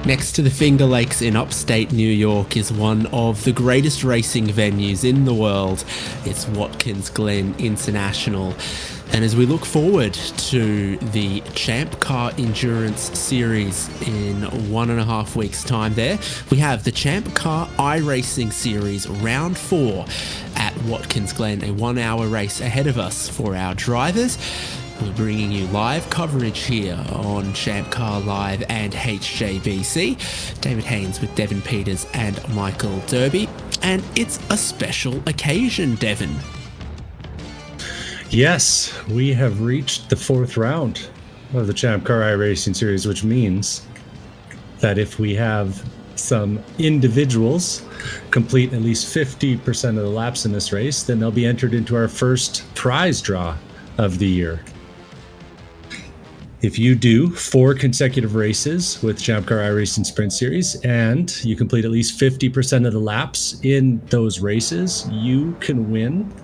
Next to the Finger Lakes in upstate New York is one of the greatest racing venues in the world. It's Watkins Glen International. And as we look forward to the ChampCar Endurance Series in 1.5 weeks' time there, we have the ChampCar iRacing Series Round 4 at Watkins Glen, a 1-hour race ahead of us for our drivers. We're bringing you live coverage here on ChampCar Live and HJBC. David Haynes with Devin Peters and Michael Derby. And it's a special occasion, Devin. Yes, we have reached the 4th round of the ChampCar iRacing Series, which means that if we have some individuals complete at least 50% of the laps in this race, then they'll be entered into our first prize draw of the year. If you do 4 consecutive races with ChampCar iRacing Sprint Series and you complete at least 50% of the laps in those races, you can win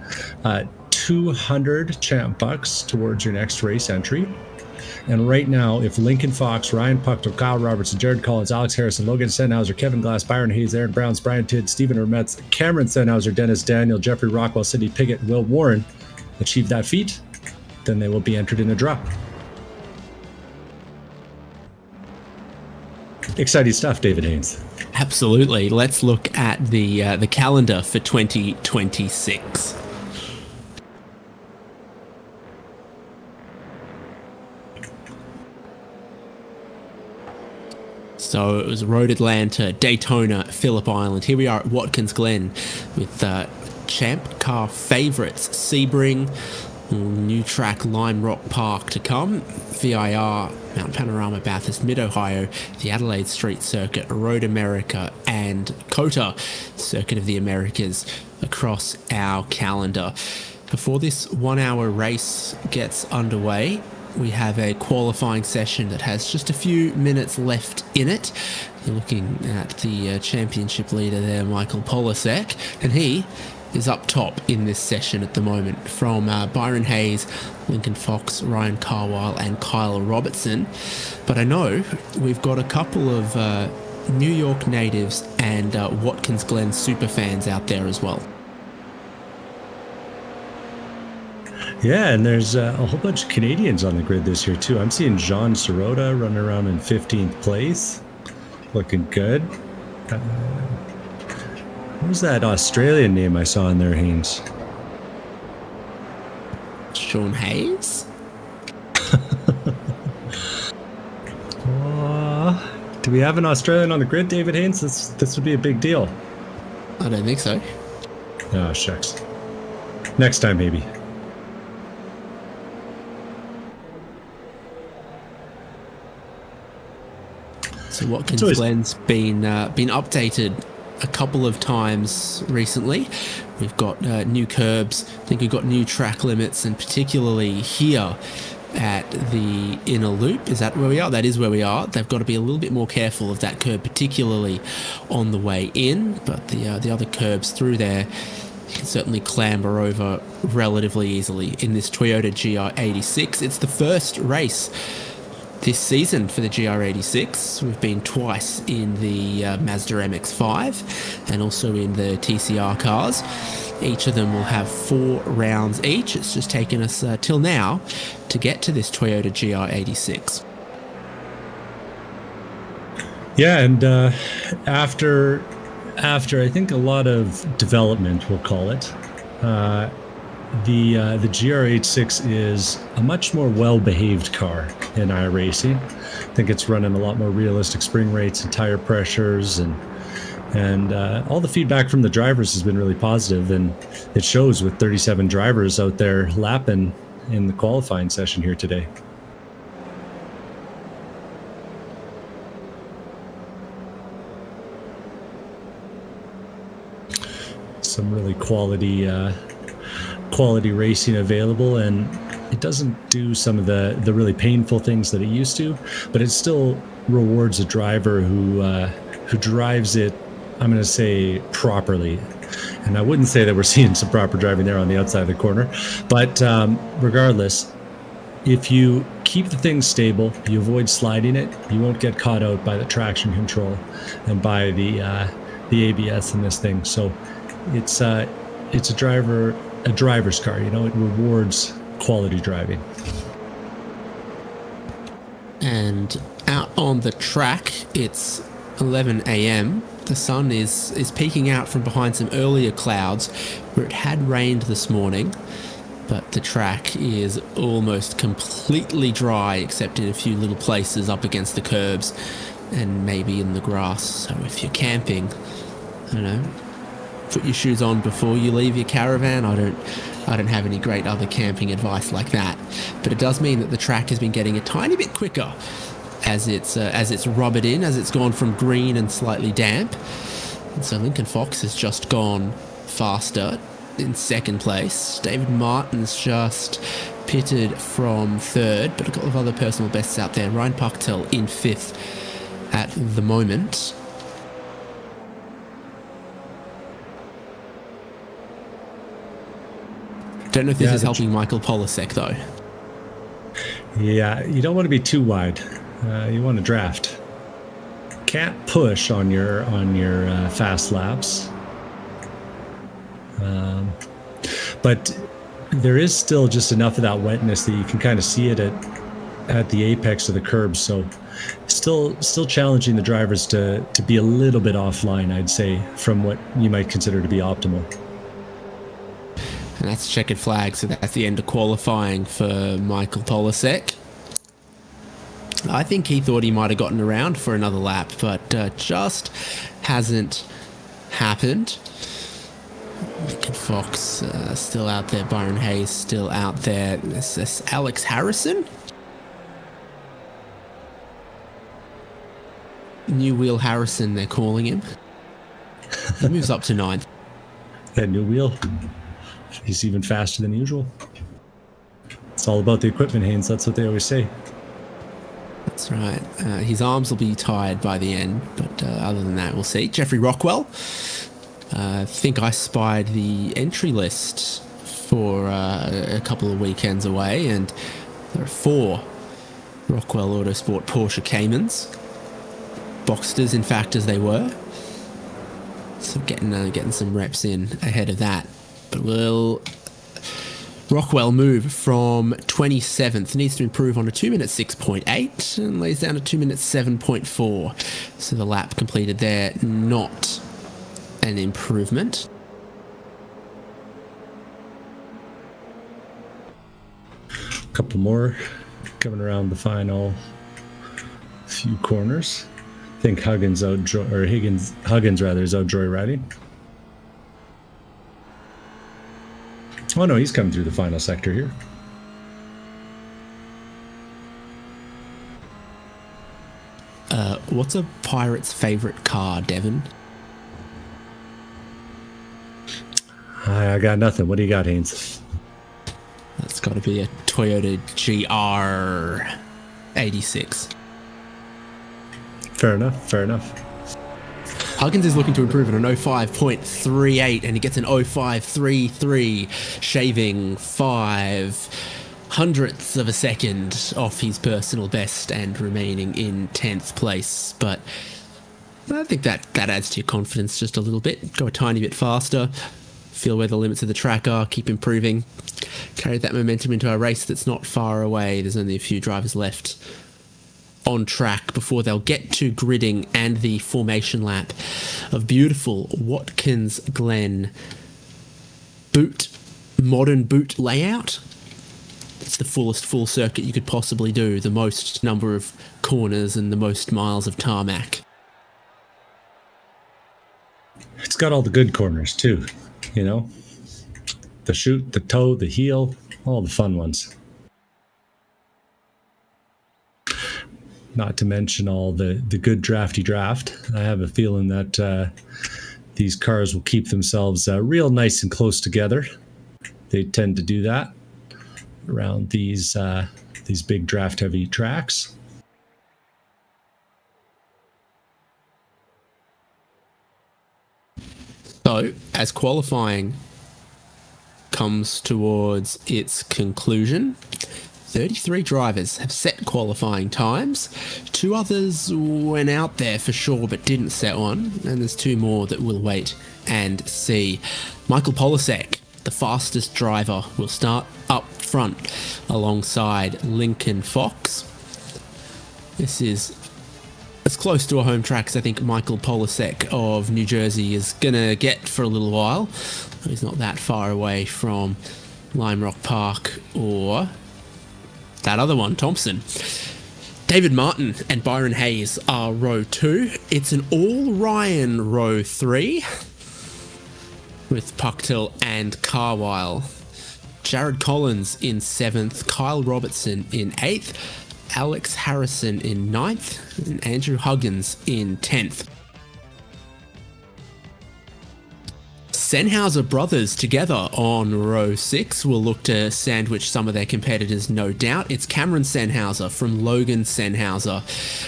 200 champ bucks towards your next race entry. And right now, if Lincoln Fox, Ryan Pucktel, Kyle Robertson, Jared Collins, Alex Harrison, Logan Sennhauser, Kevin Glass, Byron Hayes, Aaron Browns, Brian Tidd, Stephen Hermetz, Cameron Sennhauser, Dennis Daniel, Jeffrey Rockwell, Sidney Piggott, Will Warren achieve that feat, then they will be entered in a draw. Exciting stuff, David Haynes. Absolutely. Let's look at the calendar for 2026. So it was Road Atlanta, Daytona, Phillip Island. Here we are at Watkins Glen with ChampCar favourites Sebring, new track Lime Rock Park to come, VIR, Mount Panorama, Bathurst, Mid-Ohio, the Adelaide Street Circuit, Road America, and COTA, Circuit of the Americas, across our calendar. Before this 1-hour race gets underway, we have a qualifying session that has just a few minutes left in it. You're looking at the championship leader there, Michael Polasek, and he is up top in this session at the moment from Byron Hayes, Lincoln Fox, Ryan Carwile and Kyle Robertson. But I know we've got a couple of New York natives and Watkins Glen super fans out there as well. Yeah, and there's a whole bunch of Canadians on the grid this year too. I'm seeing Jean Sirota running around in 15th place, looking good. What was that Australian name I saw in there, Haynes? Sean Hayes? Do we have an Australian on the grid, David Haynes? This would be a big deal. I don't think so. Oh, shucks. Next time, maybe. So Watkins Glen's been updated a couple of times recently. We've got new curbs. I think we've got new track limits, and particularly here at the inner loop. Is that where we are? That is where we are. They've got to be a little bit more careful of that curb, particularly on the way in. But the other curbs through there, you can certainly clamber over relatively easily in this Toyota GR86. It's the first race this season for the GR86. We've been twice in the Mazda MX-5 and also in the TCR cars. Each of them will have 4 rounds each. It's just taken us till now to get to this Toyota GR86. Yeah, and after I think a lot of development, we'll call it, the GR86 is a much more well-behaved car in iRacing. I think it's running a lot more realistic spring rates and tire pressures, and all the feedback from the drivers has been really positive, and it shows with 37 drivers out there lapping in the qualifying session here today. Some really quality racing available, and it doesn't do some of the really painful things that it used to, but it still rewards a driver who drives it, I'm going to say, properly. And I wouldn't say that we're seeing some proper driving there on the outside of the corner, but regardless, if you keep the thing stable. You avoid sliding it. You won't get caught out by the traction control and by the ABS in this thing. So it's a driver's car. You know, it rewards quality driving. And out on the track, it's 11 a.m. The sun is peeking out from behind some earlier clouds where it had rained this morning, but the track is almost completely dry except in a few little places up against the curbs and maybe in the grass. So if you're camping, I don't know, put your shoes on before you leave your caravan. I don't have any great other camping advice like that, but it does mean that the track has been getting a tiny bit quicker as it's rubbered in, as it's gone from green and slightly damp. And so Lincoln Fox has just gone faster in second place. David Martin's just pitted from third, but a couple of other personal bests out there. Ryan Pucktel in fifth at the moment. Don't know if this is helping Michael Polasek though. Yeah, you don't want to be too wide. You want to draft. Can't push on your fast laps. But there is still just enough of that wetness that you can kind of see it at the apex of the curb. So still challenging the drivers to be a little bit offline, I'd say, from what you might consider to be optimal. And that's checkered flag, so that's the end of qualifying for Michael Polasek. I think he thought he might have gotten around for another lap, but just hasn't happened. Lincoln Fox still out there. Byron Hayes still out there. Is this Alex Harrison? New Wheel Harrison, they're calling him. He moves up to ninth. That New Wheel, he's even faster than usual. It's all about the equipment, Haynes. That's what they always say. That's right. His arms will be tired by the end, but other than that, we'll see. Jeffrey Rockwell. I think I spied the entry list for a couple of weekends away, and there are 4 Rockwell Autosport Porsche Caymans. Boxsters, in fact, as they were. So getting some reps in ahead of that. But Rockwell move from 27th, needs to improve on a 2 minute 6.8 and lays down a 2 minute 7.4. So the lap completed there, not an improvement. A couple more coming around the final few corners. I think Huggins is out joyriding. Oh no, he's coming through the final sector here. What's a pirate's favorite car, Devon? I got nothing. What do you got, Haynes? That's got to be a Toyota GR 86. Fair enough. Huggins is looking to improve at an 05.38 and he gets an 05.33, shaving 0.05 of a second off his personal best and remaining in 10th place. But I think that adds to your confidence just a little bit. Go a tiny bit faster, feel where the limits of the track are, keep improving, carry that momentum into a race that's not far away. There's only a few drivers left on track before they'll get to gridding and the formation lap of beautiful Watkins Glen modern boot layout. It's the fullest full circuit you could possibly do, the most number of corners and the most miles of tarmac. It's got all the good corners too, you know, the chute, the toe, the heel, all the fun ones. Not to mention all the good drafty draft. I have a feeling that these cars will keep themselves real nice and close together. They tend to do that around these big draft heavy tracks. So, as qualifying comes towards its conclusion, 33 drivers have set qualifying times. 2 others went out there for sure but didn't set one, and there's 2 more that we'll wait and see. Michael Polasek, the fastest driver, will start up front alongside Lincoln Fox. This is as close to a home track as I think Michael Polasek of New Jersey is going to get for a little while. He's not that far away from Lime Rock Park or that other one, Thompson. David Martin and Byron Hayes are row 2. It's an all Ryan row 3 with Pucktill and Carwile. Jared Collins in 7th, Kyle Robertson in 8th, Alex Harrison in 9th, and Andrew Huggins in 10th. Sennhauser brothers together on row 6 will look to sandwich some of their competitors, no doubt. It's Cameron Sennhauser from Logan Sennhauser.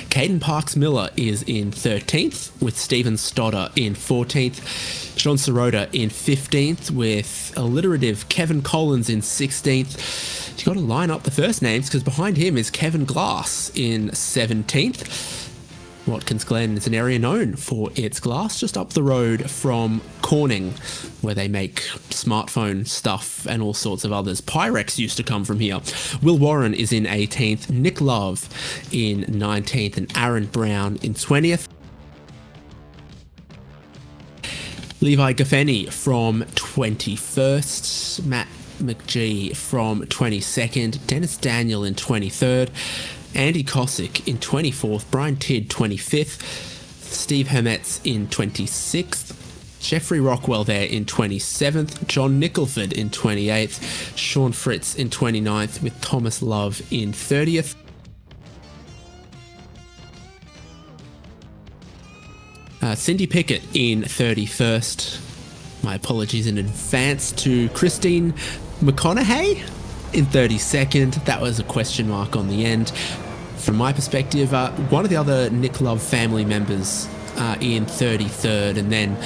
Caden Parks-Miller is in 13th, with Stephen Stodder in 14th. John Sirota in 15th, with alliterative Kevin Collins in 16th. You've got to line up the first names because behind him is Kevin Glass in 17th. Watkins Glen is an area known for its glass, just up the road from Corning, where they make smartphone stuff and all sorts of others. Pyrex used to come from here. Will Warren is in 18th, Nick Love in 19th, and Aaron Brown in 20th. Levi Gaffeni from 21st, Matt McGee from 22nd, Dennis Daniel in 23rd, Andy Cosick in 24th, Brian Tidd 25th, Steve Hermetz in 26th, Jeffrey Rockwell there in 27th, John Nicholford in 28th, Sean Fritz in 29th, with Thomas Love in 30th. Cindy Pickett in 31st. My apologies in advance to Christine McConaughey in 32nd. That was a question mark on the end. From my perspective, one of the other Nick Love family members in 33rd, and then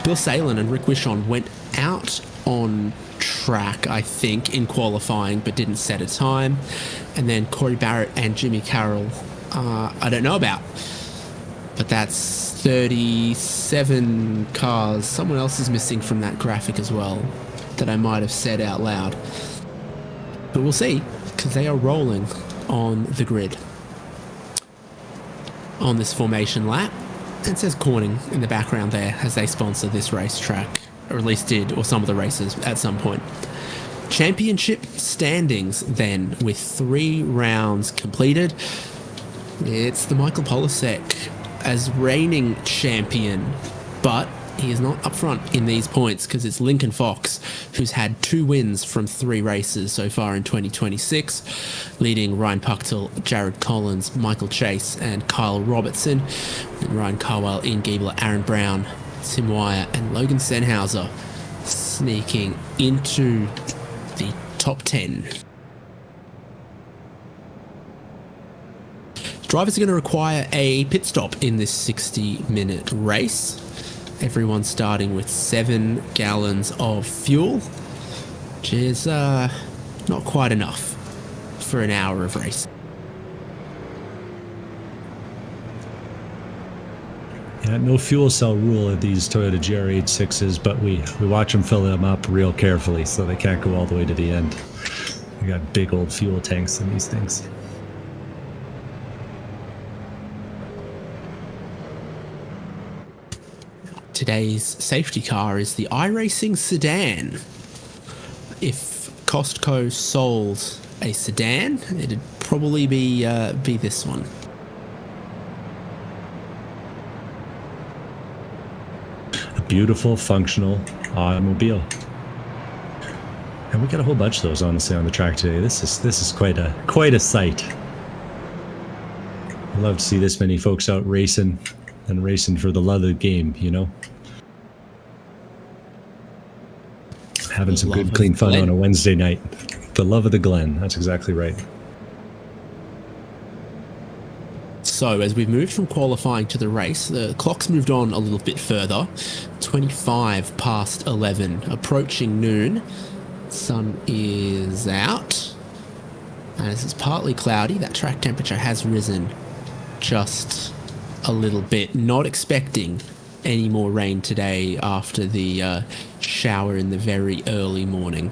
Bill Salen and Rick Wishon went out on track, I think, in qualifying, but didn't set a time. And then Corey Barrett and Jimmy Carroll, I don't know about. But that's 37 cars. Someone else is missing from that graphic as well that I might have said out loud. But we'll see, because they are rolling on the grid on this formation lap. It says Corning in the background there as they sponsor this racetrack, or at least did, or some of the races at some point. Championship standings then, with 3 rounds completed. It's the Michael Polasek as reigning champion, but he is not up front in these points because it's Lincoln Fox, who's had 2 wins from 3 races so far in 2026, leading Ryan Pucktill, Jared Collins, Michael Chase, and Kyle Robertson. And Ryan Carwell, Ian Giebler, Aaron Brown, Tim Wire, and Logan Sennhauser sneaking into the top 10. Drivers are going to require a pit stop in this 60-minute race. Everyone starting with 7 gallons of fuel, which is not quite enough for an hour of race. Yeah, no fuel cell rule of these Toyota GR86s, but we watch them fill them up real carefully so they can't go all the way to the end. We got big old fuel tanks in these things. Today's safety car is the iRacing sedan. If Costco sold a sedan, it'd probably be this one. A beautiful, functional automobile. And we got a whole bunch of those, honestly, on the track today. This is quite a sight. I love to see this many folks out racing and racing for the love of the game, you know? Having some good, clean fun on a Wednesday night. The love of the Glen. That's exactly right. So, as we've moved from qualifying to the race, the clock's moved on a little bit further. 25 past 11, approaching noon. Sun is out. And as it's partly cloudy, that track temperature has risen just a little bit. Not expecting any more rain today after the shower in the very early morning.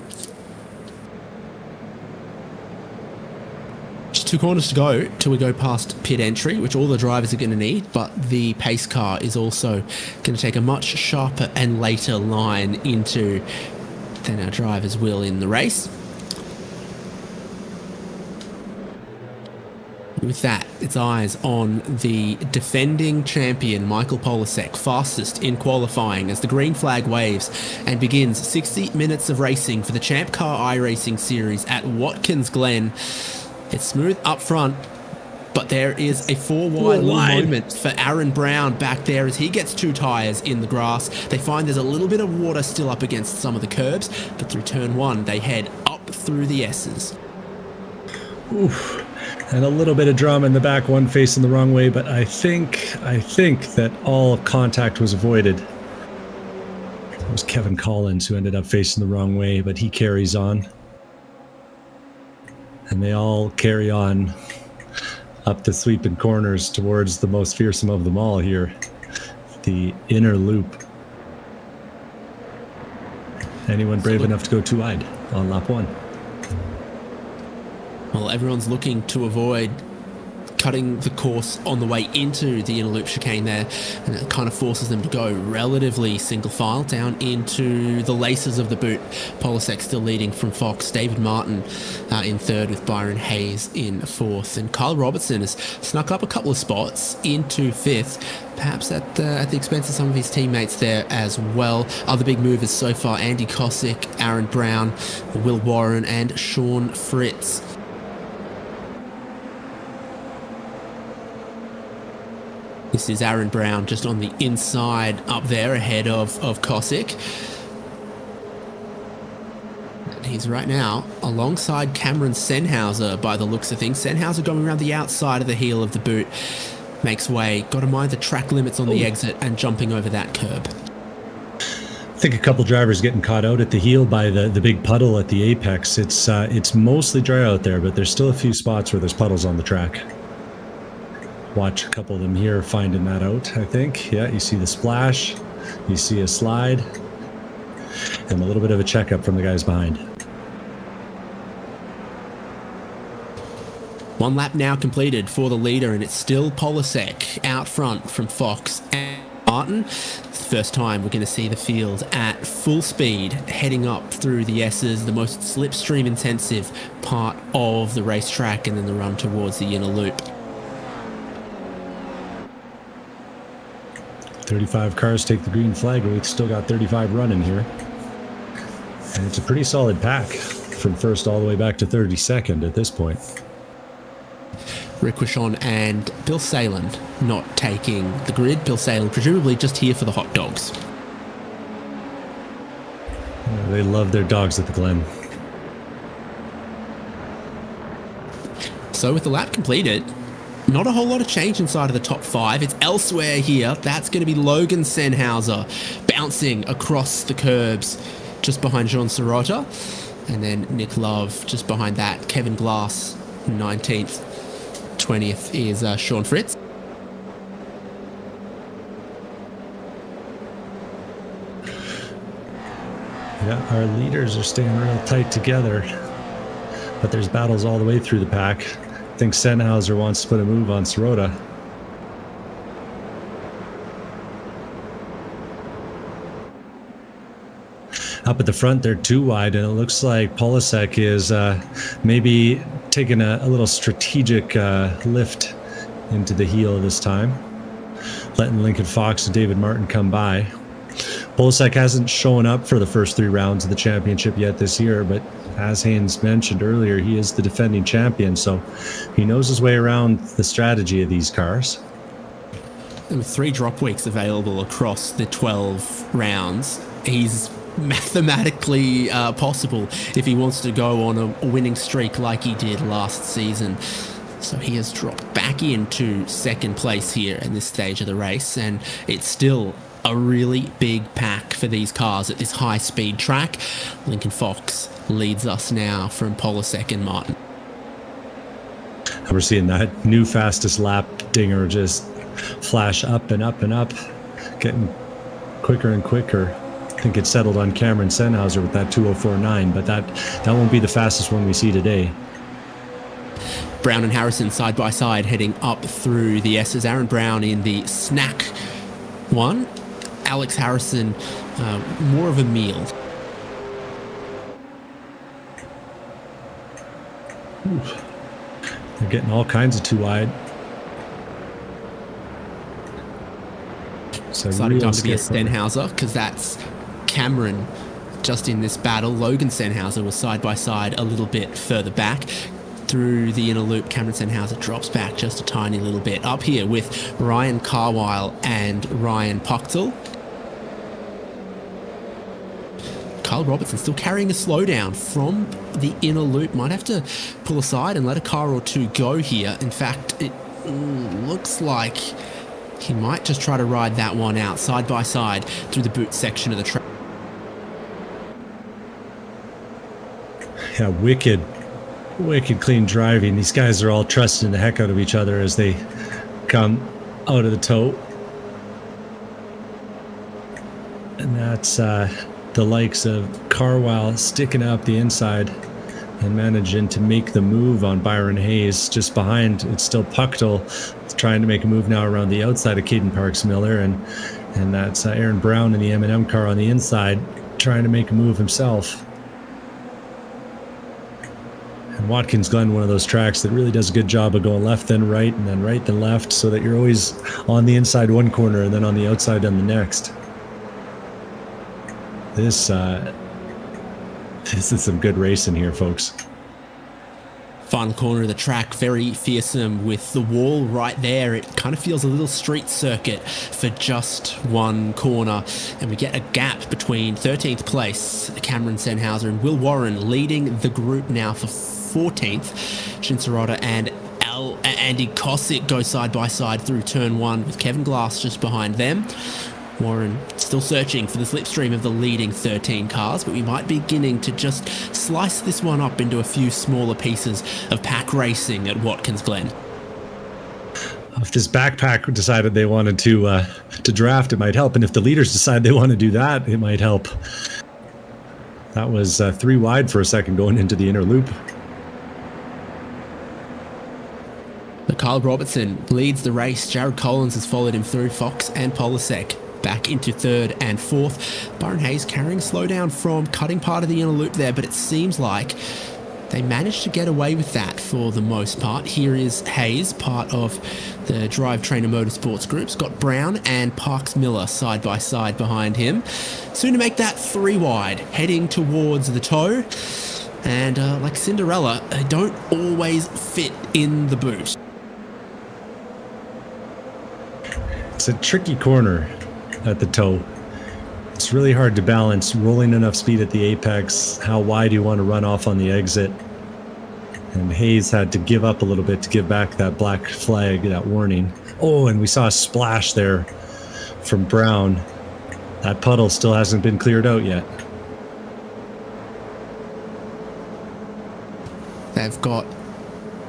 Just 2 corners to go till we go past pit entry, which all the drivers are going to need, but the pace car is also going to take a much sharper and later line into than our drivers will in the race. With that, its eyes on the defending champion, Michael Polasek, fastest in qualifying as the green flag waves and begins 60 minutes of racing for the ChampCar iRacing series at Watkins Glen. It's smooth up front, but there is a 4-wide moment for Aaron Brown back there as he gets 2 tyres in the grass. They find there's a little bit of water still up against some of the curbs, but through turn 1, they head up through the S's. Oof. And a little bit of drama in the back, one facing the wrong way, but I think that all contact was avoided. It was Kevin Collins who ended up facing the wrong way, but he carries on. And they all carry on up the sweeping corners towards the most fearsome of them all here, the inner loop. Anyone brave enough to go too wide on lap 1? Well, everyone's looking to avoid cutting the course on the way into the inner loop chicane there, and it kind of forces them to go relatively single file down into the laces of the boot. Polasek still leading from Fox, David Martin in 3rd with Byron Hayes in 4th, and Kyle Robertson has snuck up a couple of spots into 5th, perhaps at the expense of some of his teammates there as well. Other big movers so far, Andy Kosick, Aaron Brown, Will Warren and Sean Fritz. This is Aaron Brown just on the inside up there ahead of Kosick. And he's right now alongside Cameron Sennhauser by the looks of things. Sennhauser going around the outside of the heel of the boot. Makes way. Got to mind the track limits on the exit and jumping over that curb. I think a couple drivers getting caught out at the heel by the big puddle at the apex. It's mostly dry out there, but there's still a few spots where there's puddles on the track. Watch a couple of them here finding that out, I think. Yeah, you see the splash, you see a slide, and a little bit of a checkup from the guys behind. 1 lap now completed for the leader, and it's still Polasek out front from Fox and Martin. It's the first time we're going to see the field at full speed heading up through the S's, the most slipstream intensive part of the racetrack, and then the run towards the inner loop. 35 cars take the green flag, but we've still got 35 running here. And it's a pretty solid pack from 1st all the way back to 32nd at this point. Rick Wishon and Bill Salen not taking the grid. Bill Salen presumably just here for the hot dogs. They love their dogs at the Glen. So with the lap completed, not a whole lot of change inside of the top 5. It's elsewhere here. That's going to be Logan Sennhauser bouncing across the curbs just behind Jean Sirota. And then Nick Love just behind that. Kevin Glass 19th. 20th is Sean Fritz. Yeah, our leaders are staying real tight together. But there's battles all the way through the pack. I think Sennhauser wants to put a move on Sirota. Up at the front, they're 2 wide, and it looks like Polasek is maybe taking a little strategic lift into the heel this time, letting Lincoln Fox and David Martin come by. Polasek hasn't shown up for the first 3 rounds of the championship yet this year, but as Haynes mentioned earlier, he is the defending champion, so he knows his way around the strategy of these cars. And with 3 drop weeks available across the 12 rounds, he's mathematically possible if he wants to go on a winning streak like he did last season. So he has dropped back into 2nd place here in this stage of the race, and it's still a really big pack for these cars at this high-speed track. Lincoln Fox leads us now from Polasek and Martin. We're seeing that new fastest lap dinger just flash up and up and up, getting quicker and quicker. I think it settled on Cameron Sennhauser with that 2:04.9, but that won't be the fastest one we see today. Brown and Harrison side by side heading up through the S's. Aaron Brown in the snack one. Alex Harrison, more of a meal. They're getting all kinds of too wide. Exciting time to be a Sennhauser, because that's Cameron just in this battle. Logan Sennhauser was side by side a little bit further back. Through the inner loop, Cameron Sennhauser drops back just a tiny little bit. Up here with Ryan Carwile and Ryan Puchtel. Kyle Robertson still carrying a slowdown from the inner loop. Might have to pull aside and let a car or two go here. In fact, it looks like he might just try to ride that one out side by side through the boot section of the track. Yeah, wicked clean driving. These guys are all trusting the heck out of each other as they come out of the toe. And that's the likes of Carwile sticking up the inside and managing to make the move on Byron Hayes. Just behind, it's still Puchtel trying to make a move now around the outside of Caden Parks Miller, and that's Aaron Brown in the M&M car on the inside trying to make a move himself. And Watkins Glen, one of those tracks that really does a good job of going left then right and then right then left, so that you're always on the inside one corner and then on the outside on the next. This is some good racing here, folks. Final corner of the track, very fearsome with the wall right there. It kind of feels a little street circuit for just one corner. And we get a gap between 13th place, Cameron Sennhauser, and Will Warren leading the group now for 14th. Shinserada and Andy Kosick go side by side through turn one with Kevin Glass just behind them. Warren still searching for the slipstream of the leading 13 cars, but we might be beginning to just slice this one up into a few smaller pieces of pack racing at Watkins Glen. If this backpack decided they wanted to draft, it might help, and if the leaders decide they want to do that, it might help. That was 3 wide for a second going into the inner loop. Kyle Robertson leads the race. Jared Collins has followed him through. Fox and Polasek back into third and fourth. Byron Hayes carrying slowdown from cutting part of the inner loop there, but it seems like they managed to get away with that for the most part. Here is Hayes, part of the Drive Trainer Motorsports group. Scott Brown and Parks Miller side by side behind him. Soon to make that 3 wide, heading towards the toe. And like Cinderella, they don't always fit in the boot. It's a tricky corner at the toe. It's really hard to balance rolling enough speed at the apex. How wide you want to run off on the exit. And Hayes had to give up a little bit to give back that black flag, that warning. Oh, and we saw a splash there from Brown. That puddle still hasn't been cleared out yet. They've got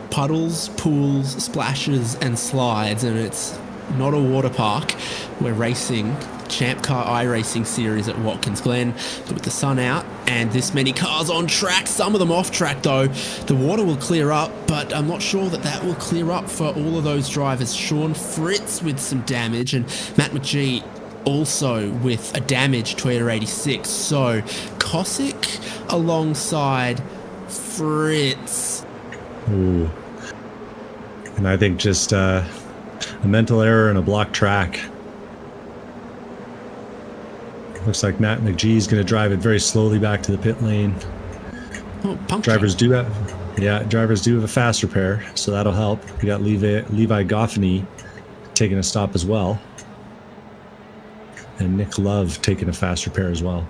puddles, pools, splashes, and slides, and it's not a water park. We're racing ChampCar iRacing series at Watkins Glen, but with the sun out and this many cars on track, some of them off track though, the water will clear up, but I'm not sure that will clear up for all of those drivers. Sean Fritz with some damage, and Matt McGee also with a damaged Toyota 86. So Kosick alongside Fritz. Ooh. And I think just a mental error and a blocked track. Looks like Matt McGee's going to drive it very slowly back to the pit lane. Oh, drivers do have a fast repair, so that'll help. We got Levi Goffney taking a stop as well, and Nick Love taking a fast repair as well.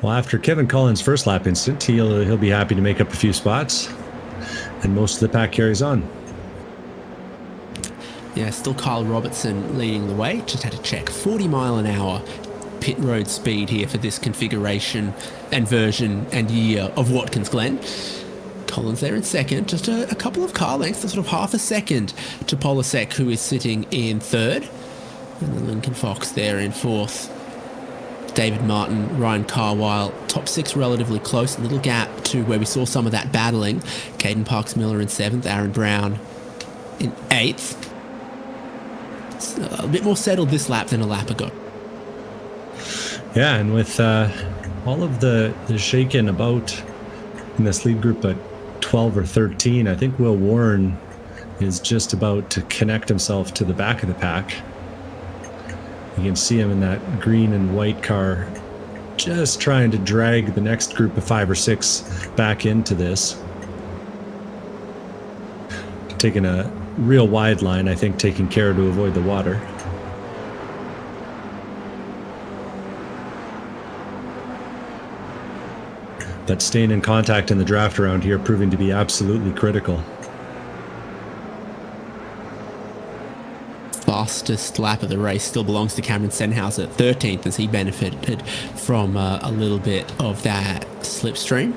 Well, after Kevin Collins' first lap incident, he'll be happy to make up a few spots, and most of the pack carries on. Yeah, still Kyle Robertson leading the way. Just had to check 40 mile an hour pit road speed here for this configuration and version and year of Watkins Glen. Collins there in second, just a couple of car lengths, sort of half a second to Polasek, who is sitting in third. And then Lincoln Fox there in fourth. David Martin, Ryan Carwile, top six relatively close, a little gap to where we saw some of that battling. Caden Parks-Miller in seventh, Aaron Brown in eighth. It's a bit more settled this lap than a lap ago. Yeah, and with all of the shaken about in this lead group at 12 or 13, I think Will Warren is just about to connect himself to the back of the pack. You can see him in that green and white car, just trying to drag the next group of 5 or 6 back into this. Taking a real wide line, I think, taking care to avoid the water. But staying in contact in the draft around here proving to be absolutely critical. Fastest lap of the race still belongs to Cameron Senhauser at 13th, as he benefited from a little bit of that slipstream.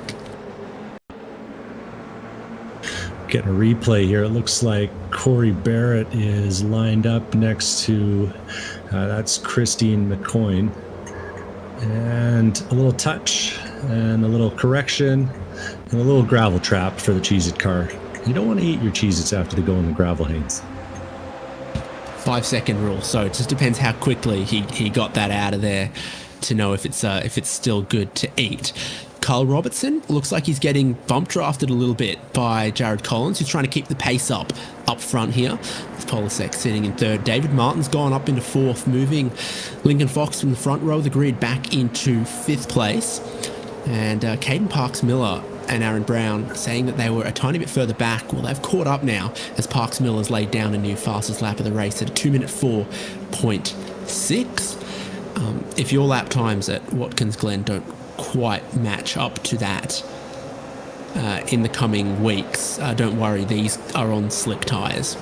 Getting a replay here. It looks like Corey Barrett is lined up next to, that's Christine McCoyne. And a little touch and a little correction and a little gravel trap for the Cheez-It car. You don't want to eat your Cheez-Its after they go in the gravel hates. 5-second rule, so it just depends how quickly he got that out of there to know if it's still good to eat. Carl Robertson looks like he's getting bump drafted a little bit by Jared Collins, who's trying to keep the pace up front here. With Polasek sitting in third. David Martin's gone up into fourth, moving Lincoln Fox from the front row of the grid back into fifth place. And Caden Parks-Miller and Aaron Brown saying that they were a tiny bit further back. Well, they've caught up now as Parks-Miller's laid down a new fastest lap of the race at a 2 minute 4.6. If your lap times at Watkins Glen don't quite match up to that in the coming weeks, don't worry, these are on slick tyres.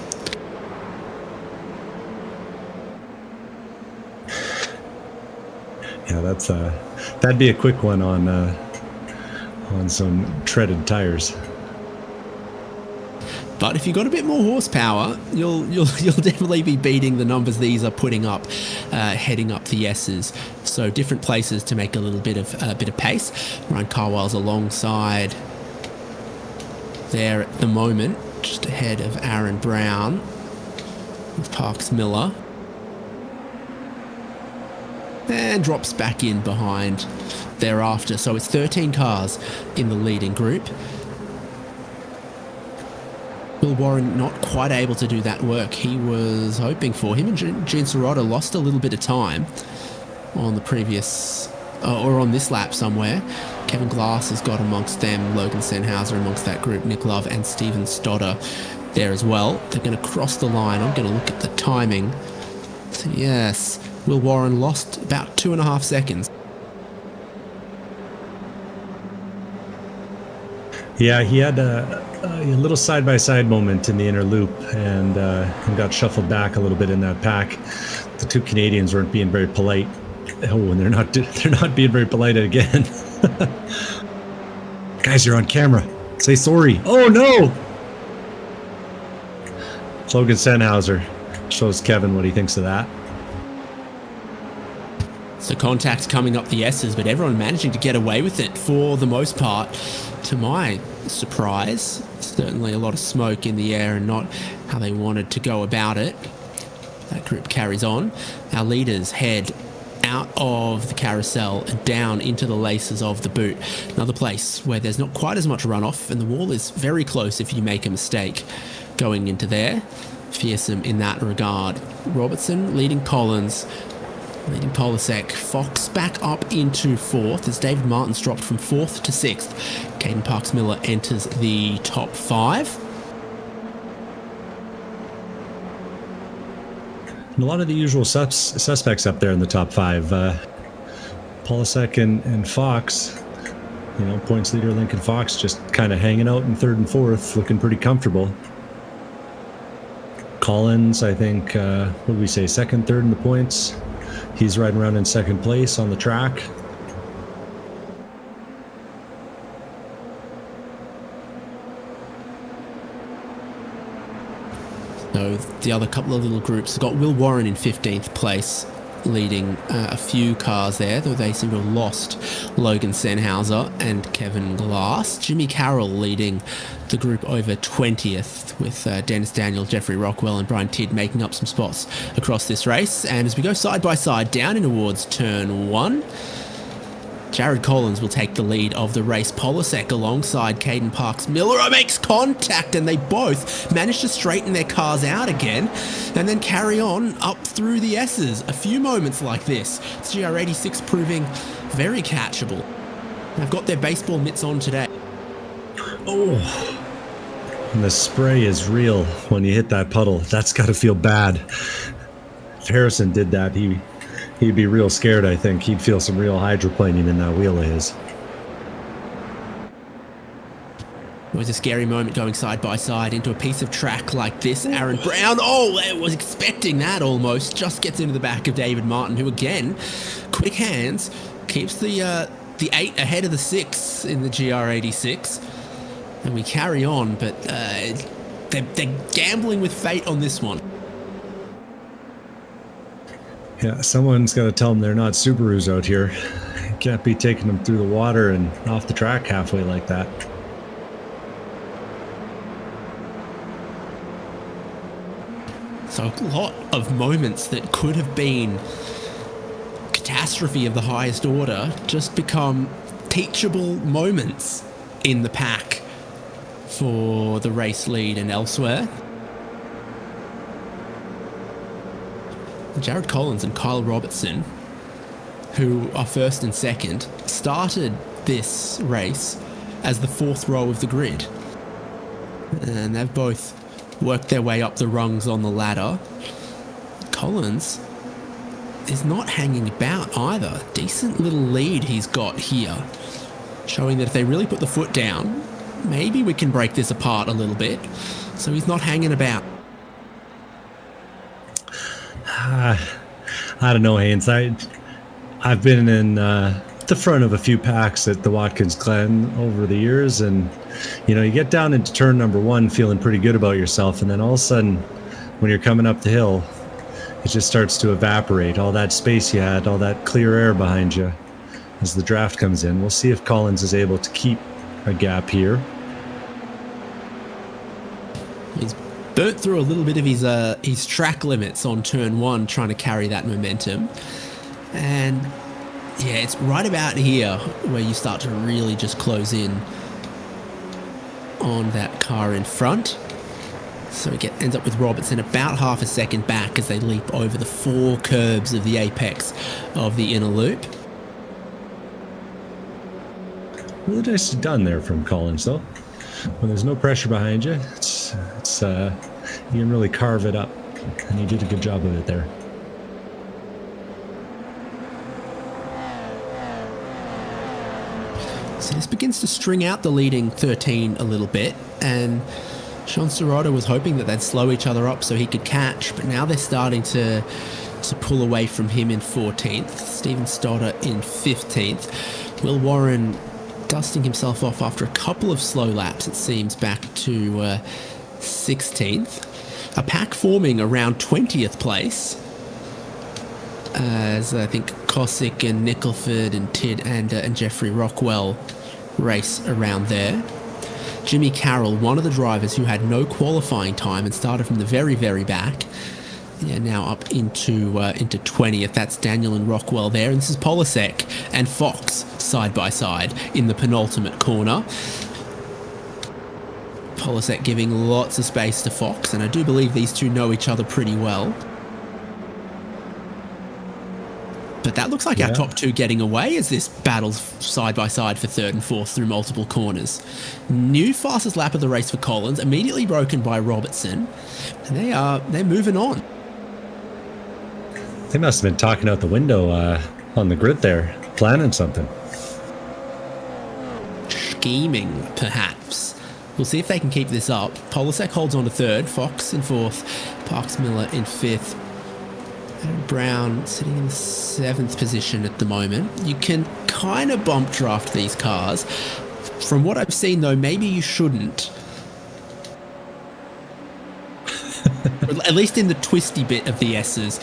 Yeah, that'd be a quick one on some treaded tires. But if you've got a bit more horsepower, you'll definitely be beating the numbers these are putting up, heading up the S's. So different places to make a little bit of pace. Ryan Carwile's alongside there at the moment, just ahead of Aaron Brown with Parks-Miller. And drops back in behind thereafter. So it's 13 cars in the leading group. Will Warren not quite able to do that work he was hoping for. Him and Gene Sirota lost a little bit of time on the previous, or on this lap somewhere. Kevin Glass has got amongst them, Logan Senhauser amongst that group, Nick Love and Stephen Stodder there as well. They're going to cross the line. I'm going to look at the timing. So yes, Will Warren lost about 2.5 seconds. Yeah, he had a little side-by-side moment in the inner loop and got shuffled back a little bit in that pack. The two Canadians weren't being very polite. Oh, and they're not being very polite again. Guys, you're on camera. Say sorry. Oh, no! Logan Senhauser shows Kevin what he thinks of that. So contact coming up the S's, but everyone managing to get away with it for the most part. To my surprise, certainly a lot of smoke in the air and not how they wanted to go about it. That group carries on. Our leaders head out of the carousel and down into the laces of the boot. Another place where there's not quite as much runoff and the wall is very close if you make a mistake going into there. Fearsome in that regard. Robertson leading Collins, leading Polasek. Fox back up into fourth as David Martin's dropped from fourth to sixth. Caden Parks-Miller enters the top 5. And a lot of the usual suspects up there in the top 5. Polasek and Fox, points leader Lincoln Fox just kind of hanging out in third and fourth, looking pretty comfortable. Collins, I think, what did we say, second, third in the points? He's riding around in second place on the track. So the other couple of little groups have got Will Warren in 15th place, leading a few cars there, though they seem to have lost Logan Sennhauser and Kevin Glass. Jimmy Carroll leading the group over 20th, with Dennis Daniel, Jeffrey Rockwell and Brian Tidd making up some spots across this race. And as we go side by side down in towards turn 1, Jared Collins will take the lead of the race. Polisek alongside Caden Parks-Miller makes contact, and they both manage to straighten their cars out again and then carry on up through the S's. A few moments like this. It's GR86 proving very catchable. They've got their baseball mitts on today. Oh, and the spray is real when you hit that puddle. That's got to feel bad. If Harrison did that, he'd be real scared, I think. He'd feel some real hydroplaning in that wheel of his. It was a scary moment going side by side into a piece of track like this. Aaron Brown, I was expecting that almost. Just gets into the back of David Martin, who again, quick hands, keeps the 8 ahead of the 6 in the GR86. And we carry on, but they're gambling with fate on this one. Yeah, someone's got to tell them they're not Subarus out here. You can't be taking them through the water and off the track halfway like that. So a lot of moments that could have been catastrophe of the highest order just become teachable moments in the pack for the race lead and elsewhere. Jared Collins and Kyle Robertson, who are first and second, started this race as the 4th row of the grid. And they've both worked their way up the rungs on the ladder. Collins is not hanging about either. Decent little lead he's got here, showing that if they really put the foot down, maybe we can break this apart a little bit. So he's not hanging about. I don't know, Haynes. I've been in the front of a few packs at the Watkins Glen over the years, and you get down into turn number 1 feeling pretty good about yourself, and then all of a sudden, when you're coming up the hill, it just starts to evaporate. All that space you had, all that clear air behind you, as the draft comes in. We'll see if Collins is able to keep a gap here. He's burnt through a little bit of his track limits on turn 1, trying to carry that momentum. And yeah, it's right about here where you start to really just close in on that car in front. So it ends up with Robertson about half a second back as they leap over the 4 curbs of the apex of the inner loop. Really nicely done there from Collins, though. When there's no pressure behind you, it's you can really carve it up, and he did a good job of it there. So this begins to string out the leading 13 a little bit, and Sean Sirota was hoping that they'd slow each other up so he could catch, but now they're starting to pull away from him in 14th, Stephen Stoddart in 15th, Will Warren dusting himself off after a couple of slow laps, it seems, back to 16th. A pack forming around 20th place, as I think Cosick and Nicholford and Tidd and Jeffrey Rockwell race around there. Jimmy Carroll, one of the drivers who had no qualifying time and started from the very, very back, now up into 20th. That's Daniel and Rockwell there. And this is Polisek and Fox side by side in the penultimate corner. Polisek giving lots of space to Fox, and I do believe these two know each other pretty well. But that looks like our top 2 getting away as this battles side by side for 3rd and 4th through multiple corners. New fastest lap of the race for Collins, immediately broken by Robertson. And they're moving on. They must have been talking out the window on the grid there, planning something. Scheming, perhaps. We'll see if they can keep this up. Polisek holds on to 3rd, Fox in 4th, Parks-Miller in 5th. Aaron Brown sitting in the 7th position at the moment. You can kind of bump draft these cars. From what I've seen, though, maybe you shouldn't. At least in the twisty bit of the S's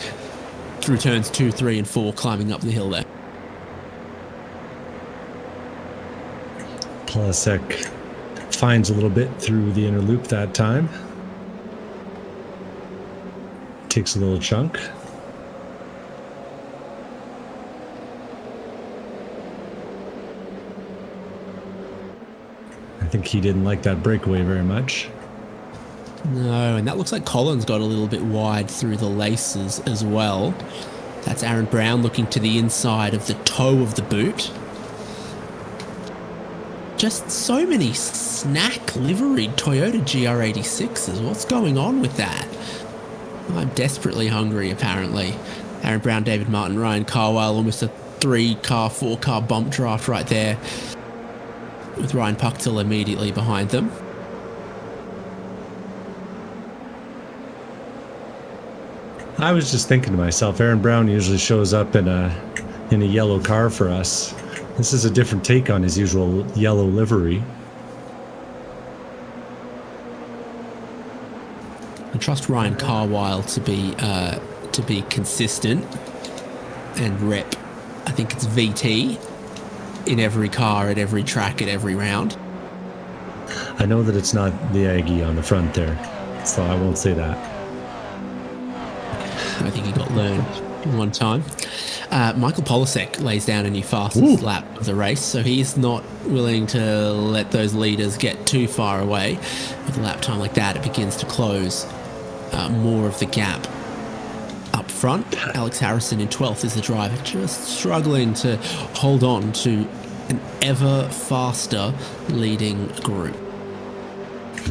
through turns 2, 3, and 4, climbing up the hill there. Polasek finds a little bit through the inner loop that time. Takes a little chunk. I think he didn't like that breakaway very much. No, and that looks like Collins got a little bit wide through the laces as well. That's Aaron Brown looking to the inside of the toe of the boot. Just so many snack liveried Toyota GR86s. What's going on with that? I'm desperately hungry, apparently. Aaron Brown, David Martin, Ryan Carwile, almost a 3-car, 4-car bump draft right there, with Ryan Pucktill immediately behind them. I was just thinking to myself, Aaron Brown usually shows up in a yellow car for us. This is a different take on his usual yellow livery. I trust Ryan Carwile to be consistent and rep. I think it's VT in every car, at every track, at every round. I know that it's not the Aggie on the front there, so I won't say that. I think he got learned one time. Michael Polasek lays down a new fastest lap of the race, so he's not willing to let those leaders get too far away. With a lap time like that, it begins to close more of the gap up front. Alex Harrison in 12th is the driver, just struggling to hold on to an ever faster leading group.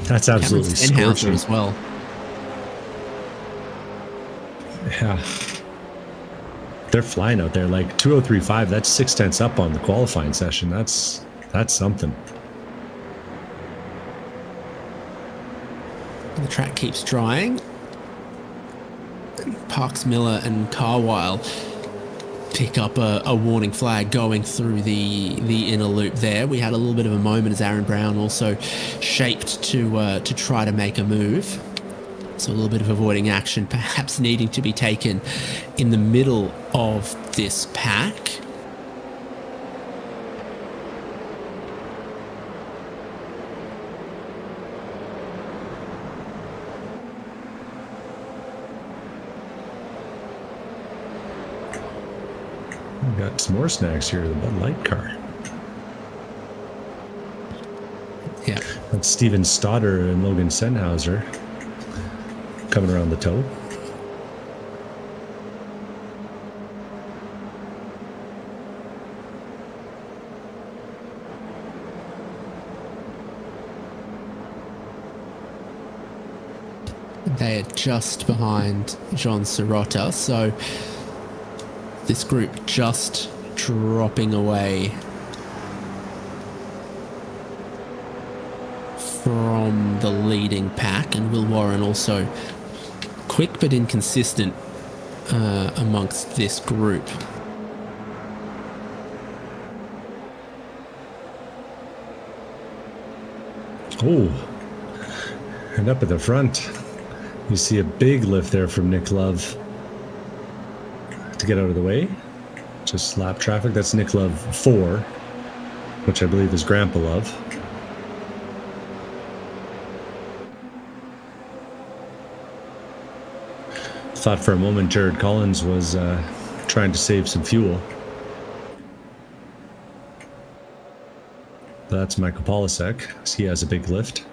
That's absolutely scorching as well. Yeah. They're flying out there. Like 2:03.5, that's 6/10 up on the qualifying session. That's something. The track keeps drying. Parks, Miller and Carwile pick up a warning flag going through the inner loop there. We had a little bit of a moment as Aaron Brown also shaped to try to make a move. So a little bit of avoiding action, perhaps needing to be taken in the middle of this pack. We got some more snacks here, the Bud Light car. Yeah. That's Steven Stodder and Logan Senhauser coming around the toe. They are just behind John Sirota, so this group just dropping away from the leading pack, and Will Warren also quick but inconsistent amongst this group. Oh, and up at the front, you see a big lift there from Nick Love to get out of the way. Just lap traffic. That's Nick Love 4, which I believe is Grandpa Love. Thought for a moment Jared Collins was trying to save some fuel. But that's Michael Polasek. He has a big lift.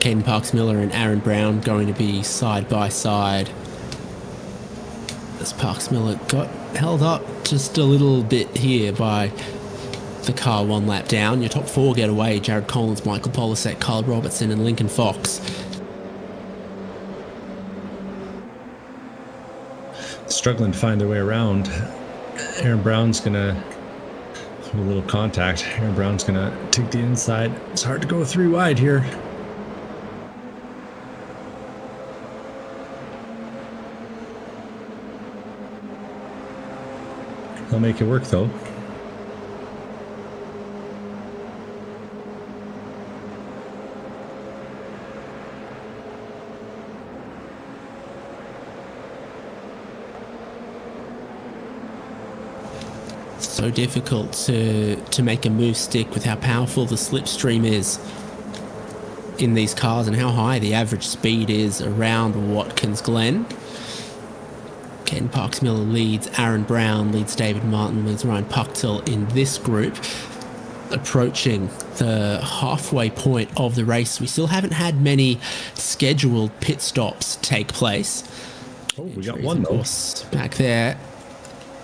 Caden Parks-Miller and Aaron Brown going to be side by side. As Parks-Miller got held up just a little bit here by the car one lap down. Your top 4 get away: Jared Collins, Michael Polasek, Kyle Robertson and Lincoln Fox. Struggling to find their way around. Aaron Brown's gonna A little contact. Aaron Brown's going to take the inside. It's hard to go 3 wide here. They'll make it work, though. So difficult to make a move stick with how powerful the slipstream is in these cars and how high the average speed is around Watkins Glen. Ken Parks Miller leads, Aaron Brown leads, David Martin leads, Ryan Pucktel in this group. Approaching the halfway point of the race, we still haven't had many scheduled pit stops take place. Oh, we got one though. Back there.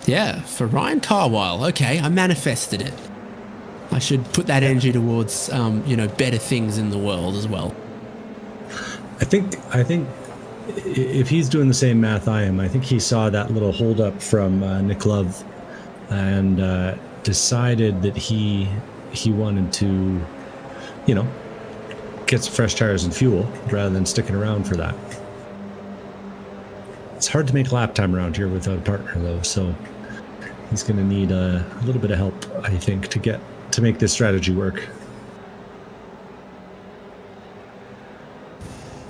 Yeah, for Ryan Carwile. Okay, I manifested it. I should put that energy towards, better things in the world as well. I think if he's doing the same math I am, I think he saw that little hold up from Nick Love and decided that he wanted to, get some fresh tires and fuel rather than sticking around for that. It's hard to make lap time around here without a partner, though, so he's going to need a little bit of help, I think, to make this strategy work.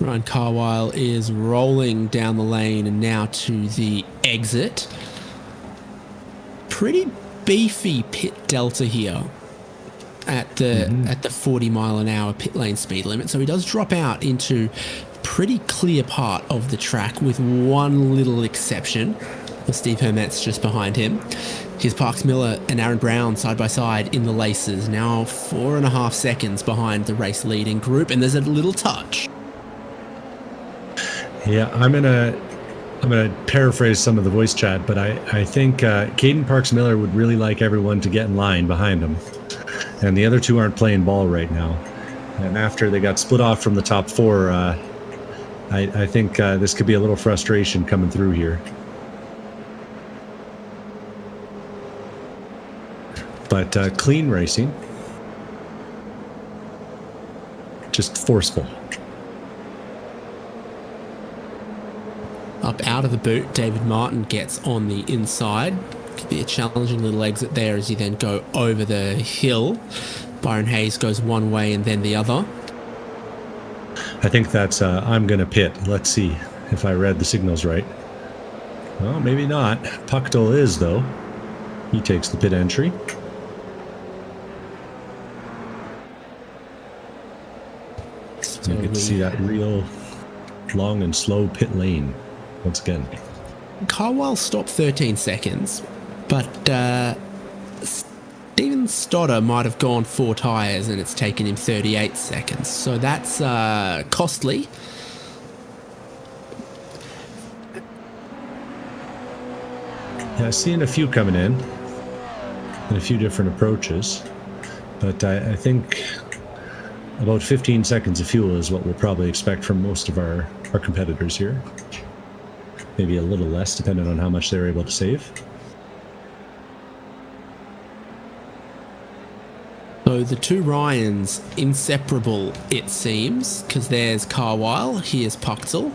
Ryan Carwile is rolling down the lane and now to the exit. Pretty beefy pit delta here at the 40 mile an hour pit lane speed limit, so he does drop out into pretty clear part of the track with one little exception. Steve Hermet's just behind him. Here's Parks Miller and Aaron Brown side by side in the laces, now 4.5 seconds behind the race leading group, and there's a little touch. Yeah, I'm gonna paraphrase some of the voice chat, but I think Caden Parks Miller would really like everyone to get in line behind him, and the other two aren't playing ball right now. And after they got split off from the top four, I think this could be a little frustration coming through here. But clean racing, just forceful. Up out of the boot, David Martin gets on the inside. Could be a challenging little exit there as you then go over the hill. Byron Hayes goes one way and then the other. I think that's I'm going to pit. Let's see if I read the signals right. Well, maybe not. Pucktel is, though. He takes the pit entry. So you get to see that real long and slow pit lane once again. Carwile stopped 13 seconds, but Steven Stoddard might have gone 4 tyres and it's taken him 38 seconds. So that's costly. Yeah, seeing a few coming in and a few different approaches, but I think about 15 seconds of fuel is what we'll probably expect from most of our competitors here. Maybe a little less, depending on how much they're able to save. So the two Ryans, inseparable it seems, because there's Carwile, here's Pucktel.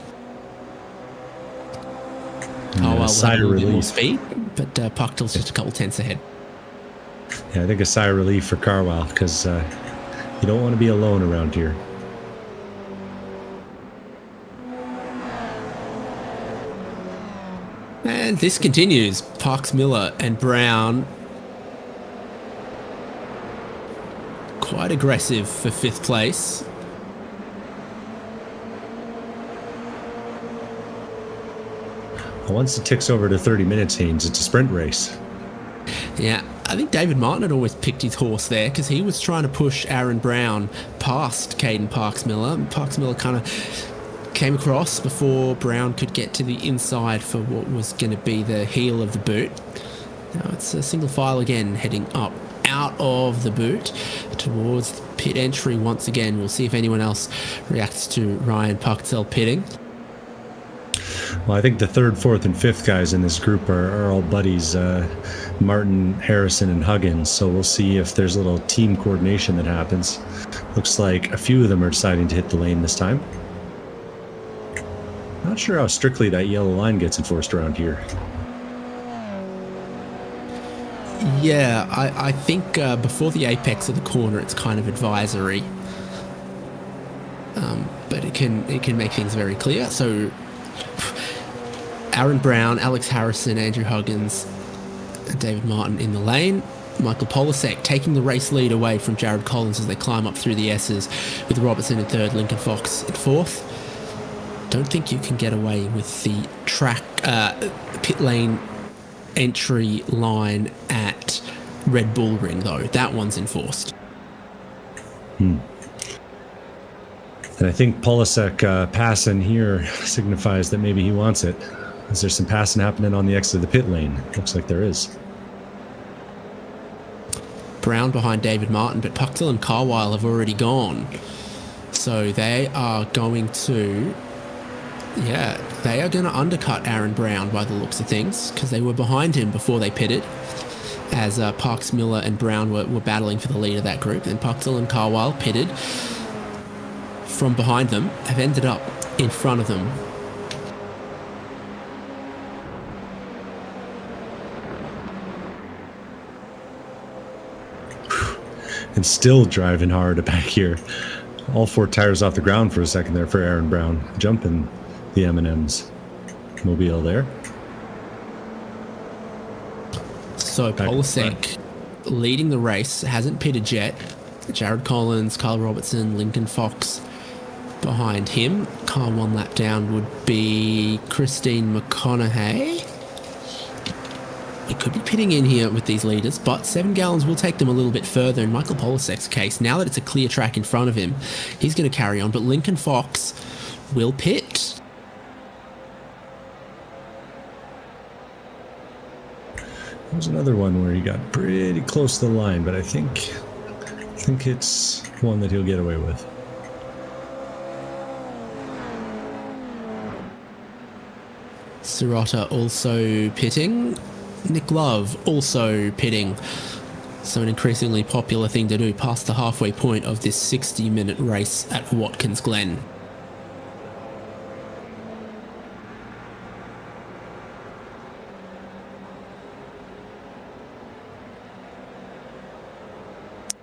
Carwile will have a little bit more speed, but Pucktel's just a couple tenths ahead. Yeah, I think a sigh of relief for Carwile, because you don't want to be alone around here. And this continues. Parks Miller and Brown quite aggressive for 5th place. Once it ticks over to 30 minutes, Haynes, it's a sprint race. Yeah, I think David Martin had always picked his horse there because he was trying to push Aaron Brown past Caden Parks Miller. And Parks Miller kind of came across before Brown could get to the inside for what was going to be the heel of the boot. Now it's a single file again, heading up out of the boot towards the pit entry once again. We'll see if anyone else reacts to Ryan Pucktel pitting. Well, I think the third, fourth, and fifth guys in this group are all buddies, Martin, Harrison, and Huggins. So we'll see if there's a little team coordination that happens. Looks like a few of them are deciding to hit the lane this time. Not sure how strictly that yellow line gets enforced around here. Yeah, I think before the apex of the corner, it's kind of advisory. But it can make things very clear. So Aaron Brown, Alex Harrison, Andrew Huggins, David Martin in the lane. Michael Polisek taking the race lead away from Jared Collins as they climb up through the S's, with Robertson in third, Lincoln Fox in fourth. Don't think you can get away with the track pit lane entry line at Red Bull Ring, though. That one's enforced. And I think Polisek passing here signifies that maybe he wants it. Is there some passing happening on the exit of the pit lane? Looks like there is. Brown behind David Martin, but Pucktel and Carwile have already gone. So they are going to... Yeah, they are going to undercut Aaron Brown by the looks of things, because they were behind him before they pitted, as Parks, Miller and Brown were battling for the lead of that group. Then Pucktel and Carwile pitted from behind them, have ended up in front of them. And still driving hard back here. All four tires off the ground for a second there for Aaron Brown, jumping the M&M's mobile there. So Polisek leading the race, hasn't pitted yet. Jared Collins, Kyle Robertson, Lincoln Fox behind him. Car one lap down would be Christine McConaughey. He could be pitting in here with these leaders, but 7 gallons will take them a little bit further. In Michael Polisek's case, now that it's a clear track in front of him, he's going to carry on, but Lincoln Fox will pit. There's another one where he got pretty close to the line, but I think it's one that he'll get away with. Sirota also pitting. Nick Love also pitting. So an increasingly popular thing to do past the halfway point of this 60-minute race at Watkins Glen.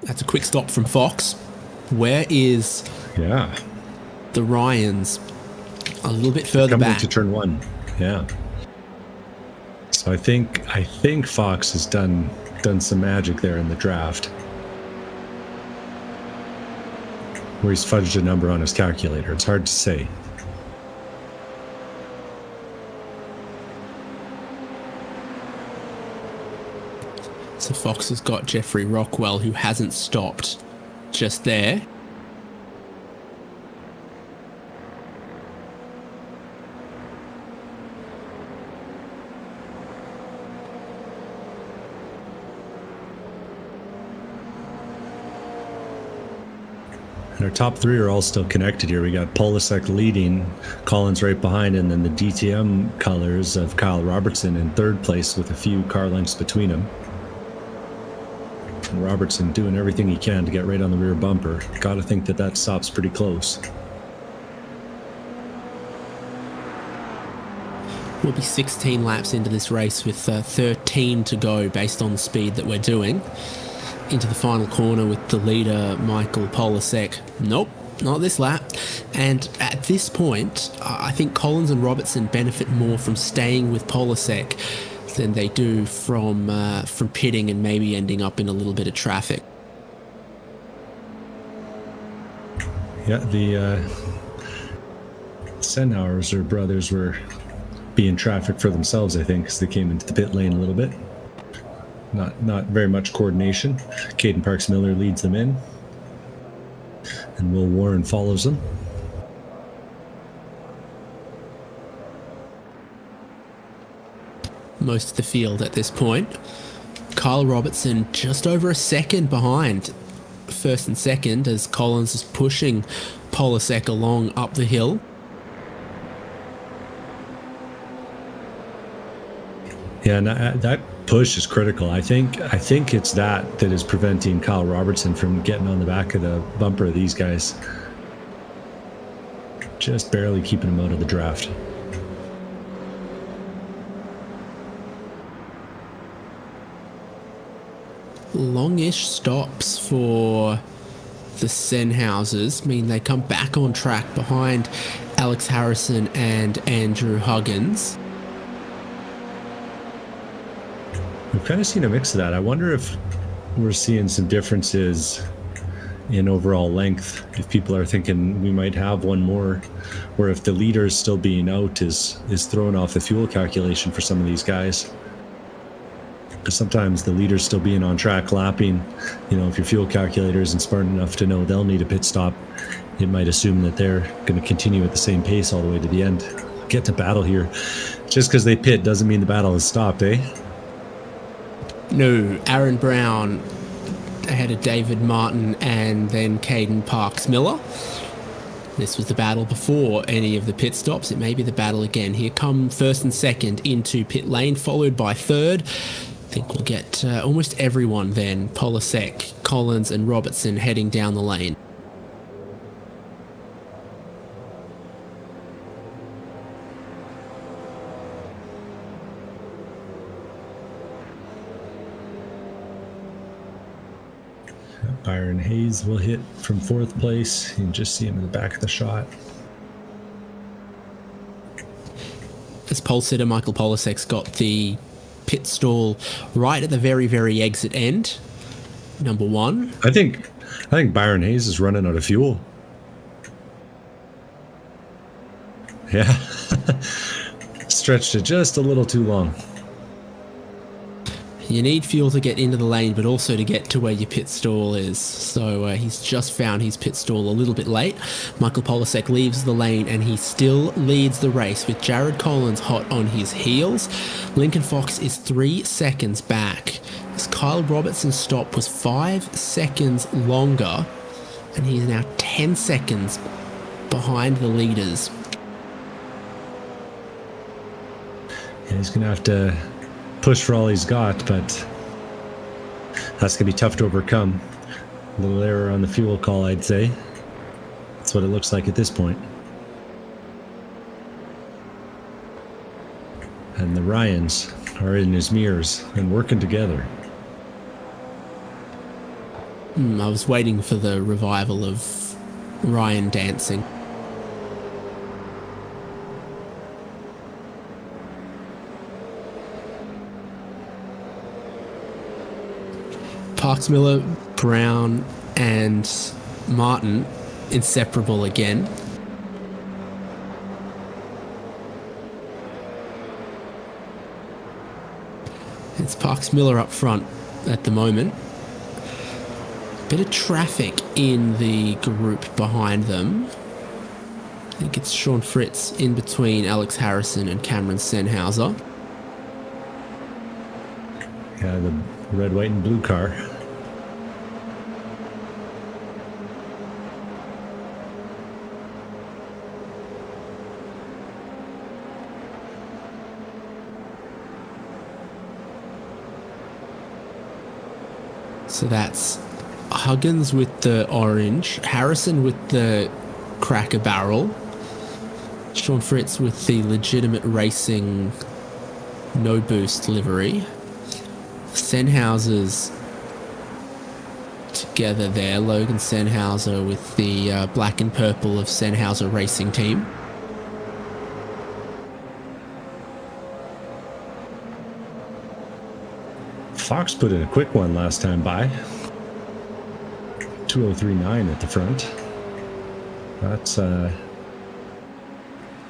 That's a quick stop from Fox. Where is the Ryans? A little bit further coming back. To turn one. Yeah. So I think Fox has done some magic there in the draft, where he's fudged a number on his calculator. It's hard to say. So Fox has got Jeffrey Rockwell, who hasn't stopped just there. And our top three are all still connected here. We got Polisek leading, Collins right behind, and then the DTM colors of Kyle Robertson in third place with a few car lengths between them. And Robertson doing everything he can to get right on the rear bumper. Got to think that stops pretty close. We'll be 16 laps into this race with 13 to go based on the speed that we're doing. Into the final corner with the leader, Michael Polisek. Nope, not this lap. And at this point, I think Collins and Robertson benefit more from staying with Polisek than they do from pitting and maybe ending up in a little bit of traffic. Yeah, the Sennhauser brothers were being traffic for themselves, I think, because they came into the pit lane a little bit. Not very much coordination. Caden Parks Miller leads them in, and Will Warren follows them. Most of the field at this point. Kyle Robertson just over a second behind first and second as Collins is pushing Polisek along up the hill. Yeah, and that push is critical. I think it's that is preventing Kyle Robertson from getting on the back of the bumper of these guys. Just barely keeping him out of the draft. Longish stops for the Sennhausers mean they come back on track behind Alex Harrison and Andrew Huggins. We've kind of seen a mix of that. I wonder if we're seeing some differences in overall length, if people are thinking we might have one more, or if the leader still being out is throwing off the fuel calculation for some of these guys. Because sometimes the leader's still being on track lapping, if your fuel calculator isn't smart enough to know they'll need a pit stop, it might assume that they're going to continue at the same pace all the way to the end. Get to battle here. Just because they pit doesn't mean the battle has stopped, eh? No, Aaron Brown ahead of David Martin and then Caden Parks-Miller. This was the battle before any of the pit stops. It may be the battle again. Here come first and second into pit lane, followed by third. I think we'll get almost everyone then. Polasek, Collins and Robertson heading down the lane. Byron Hayes will hit from fourth place. You can just see him in the back of the shot. As pole sitter, Michael Polasek's got the pit stall right at the very, very exit end. Number one. I think Byron Hayes is running out of fuel. Yeah. Stretched it just a little too long. You need fuel to get into the lane, but also to get to where your pit stall is. So he's just found his pit stall a little bit late. Michael Polasek leaves the lane and he still leads the race with Jared Collins hot on his heels. Lincoln Fox is 3 seconds back. As Kyle Robertson's stop was 5 seconds longer, and he is now 10 seconds behind the leaders. Yeah, he's going to have to push for all he's got, but that's going to be tough to overcome. A little error on the fuel call, I'd say. That's what it looks like at this point. And the Ryans are in his mirrors and working together. I was waiting for the revival of Ryan dancing. Parks-Miller, Brown and Martin inseparable again. It's Parks-Miller up front at the moment. Bit of traffic in the group behind them. I think it's Sean Fritz in between Alex Harrison and Cameron Sennhauser. Yeah, the red, white, and blue car. So that's Huggins with the orange, Harrison with the Cracker Barrel, Sean Fritz with the legitimate racing no boost livery. Sennhauser's together there. Logan Sennhauser with the black and purple of Sennhauser Racing Team. Fox put in a quick one last time by. 2039 at the front.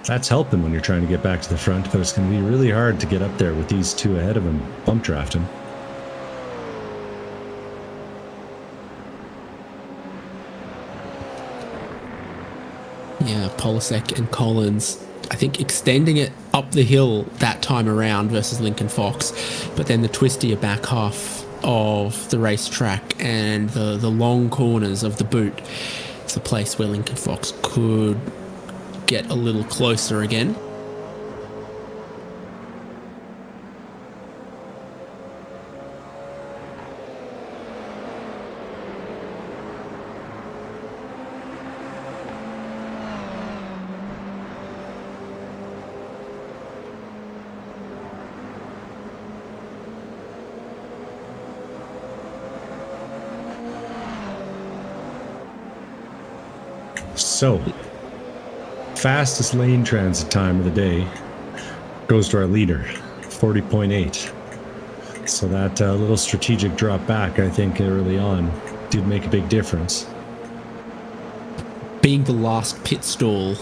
That's helping when you're trying to get back to the front, but it's going to be really hard to get up there with these two ahead of him bump drafting. Yeah, Polasek and Collins, I think, extending it up the hill that time around versus Lincoln Fox, but then the twistier back half of the racetrack and the long corners of the boot, it's a place where Lincoln Fox could get a little closer again. So, fastest lane transit time of the day goes to our leader, 40.8. So that little strategic drop back, I think, early on did make a big difference. Being the last pit stall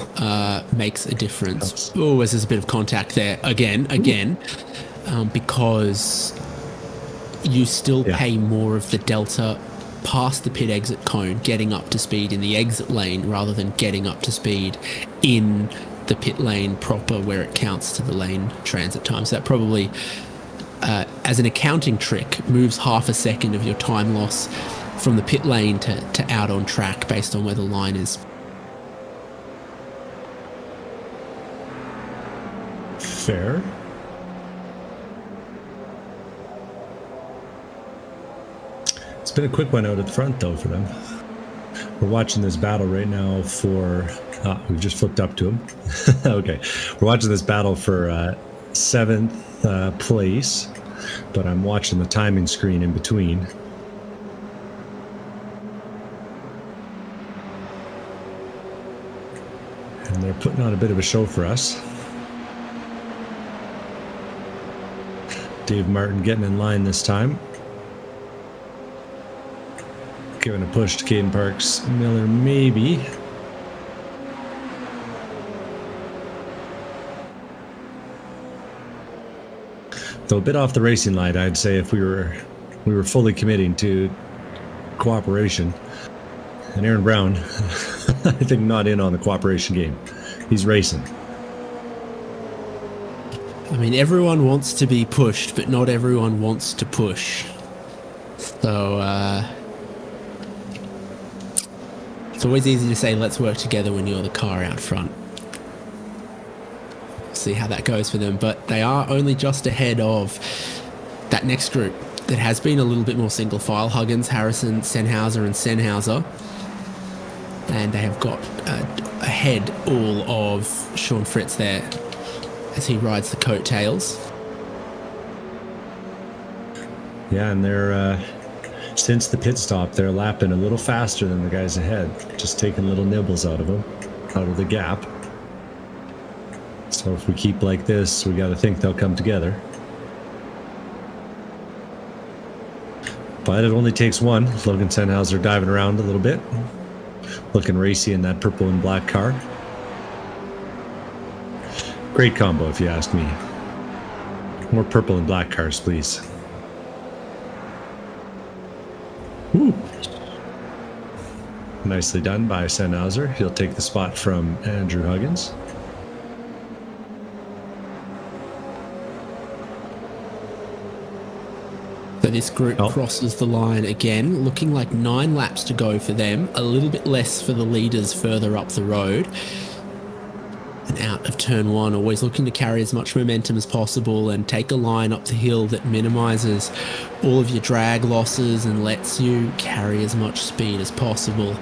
makes a difference. Oh, there's a bit of contact there again, because you still pay more of the delta past the pit exit cone, getting up to speed in the exit lane rather than getting up to speed in the pit lane proper where it counts to the lane transit time. So that probably, as an accounting trick, moves half a second of your time loss from the pit lane to out on track based on where the line is. Fair. It's been a quick one out at the front, though, for them. We're watching this battle right now for... we've just flipped up to him. Okay. We're watching this battle for 7th place, but I'm watching the timing screen in between. And they're putting on a bit of a show for us. Dave Martin getting in line this time. Giving a push to Caden Parks. Miller, maybe. Though a bit off the racing line, I'd say, if we were fully committing to cooperation. And Aaron Brown, I think, not in on the cooperation game. He's racing. I mean, everyone wants to be pushed, but not everyone wants to push. So, it's always easy to say, let's work together when you're the car out front. See how that goes for them. But they are only just ahead of that next group that has been a little bit more single file. Huggins, Harrison, Sennhauser, and Sennhauser. And they have got ahead all of Sean Fritz there as he rides the coattails. Yeah, and they're since the pit stop, they're lapping a little faster than the guys ahead, just taking little nibbles out of them, out of the gap. So if we keep like this, we got to think they'll come together. But it only takes one. Logan Sennhauser diving around a little bit, looking racy in that purple and black car. Great combo, if you ask me. More purple and black cars, please. Woo. Nicely done by Sennhauser. He'll take the spot from Andrew Huggins. So this group crosses the line again, looking like 9 laps to go for them, a little bit less for the leaders further up the road. And out of turn 1, always looking to carry as much momentum as possible and take a line up the hill that minimises all of your drag losses and lets you carry as much speed as possible.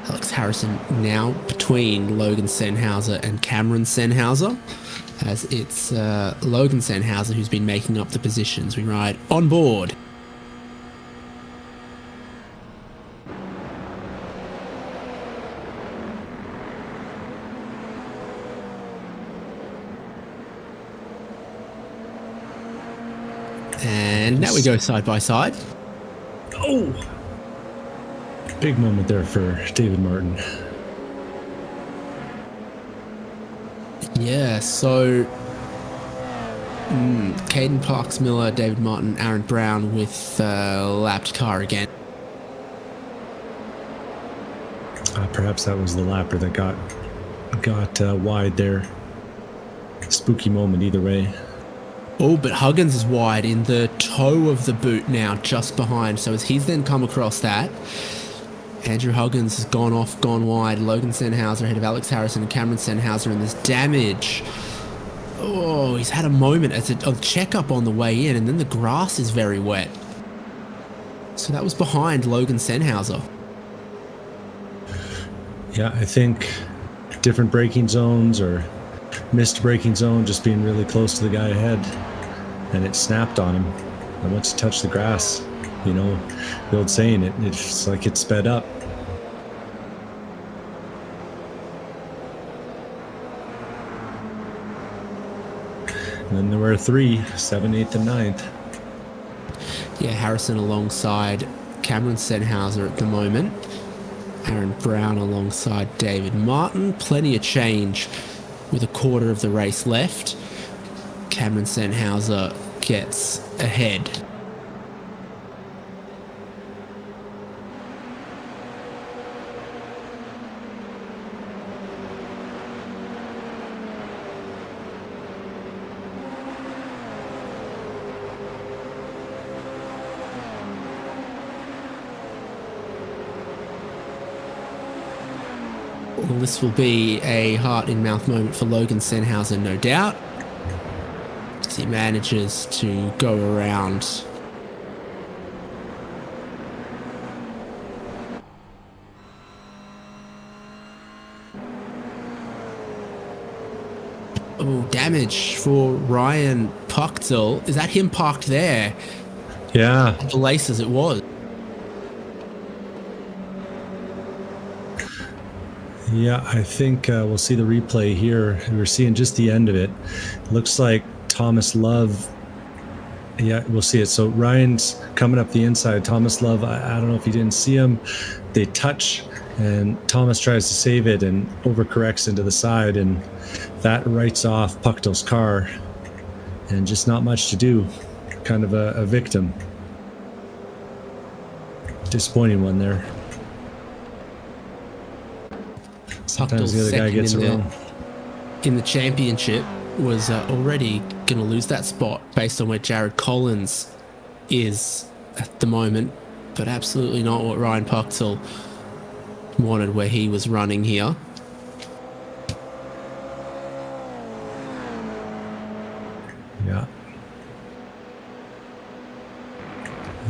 Alex Harrison now between Logan Sennhauser and Cameron Sennhauser, as it's Logan Sennhauser who's been making up the positions. We ride on board. And now we go side by side. Oh! Big moment there for David Martin. Yeah, so Caden Parks, Miller, David Martin, Aaron Brown with lapped car again. Perhaps that was the lapper that got wide there. Spooky moment either way. Oh, but Huggins is wide in the toe of the boot now, just behind. So as he's then come across that, Andrew Huggins has gone wide. Logan Sennhauser ahead of Alex Harrison and Cameron Sennhauser, and there's damage. Oh, he's had a moment as a checkup on the way in, and then the grass is very wet. So that was behind Logan Sennhauser. Yeah, I think different braking zones or missed braking zone, just being really close to the guy ahead, and it snapped on him. And once he touched the grass, you know, the old saying, it's like it sped up. And then there were 3, 7, 8, and 9th. Yeah, Harrison alongside Cameron Senhauser at the moment. Aaron Brown alongside David Martin. Plenty of change with a quarter of the race left. Cameron Senhauser gets ahead. Well, this will be a heart-in-mouth moment for Logan Senhauser, no doubt, as he manages to go around. Oh, damage for Ryan Puchtel. Is that him parked there? Yeah. The laces it was. Yeah, I think we'll see the replay here. We're seeing just the end of it. Looks like Thomas Love. Yeah, we'll see it. So Ryan's coming up the inside. Thomas Love, I don't know if you didn't see him. They touch, and Thomas tries to save it and overcorrects into the side, and that writes off Puchtel's car. And just not much to do. Kind of a victim. Disappointing one there. Sometimes the other guy gets it wrong. In the championship was already going to lose that spot based on where Jared Collins is at the moment, but absolutely not what Ryan Puchtel wanted where he was running here. Yeah.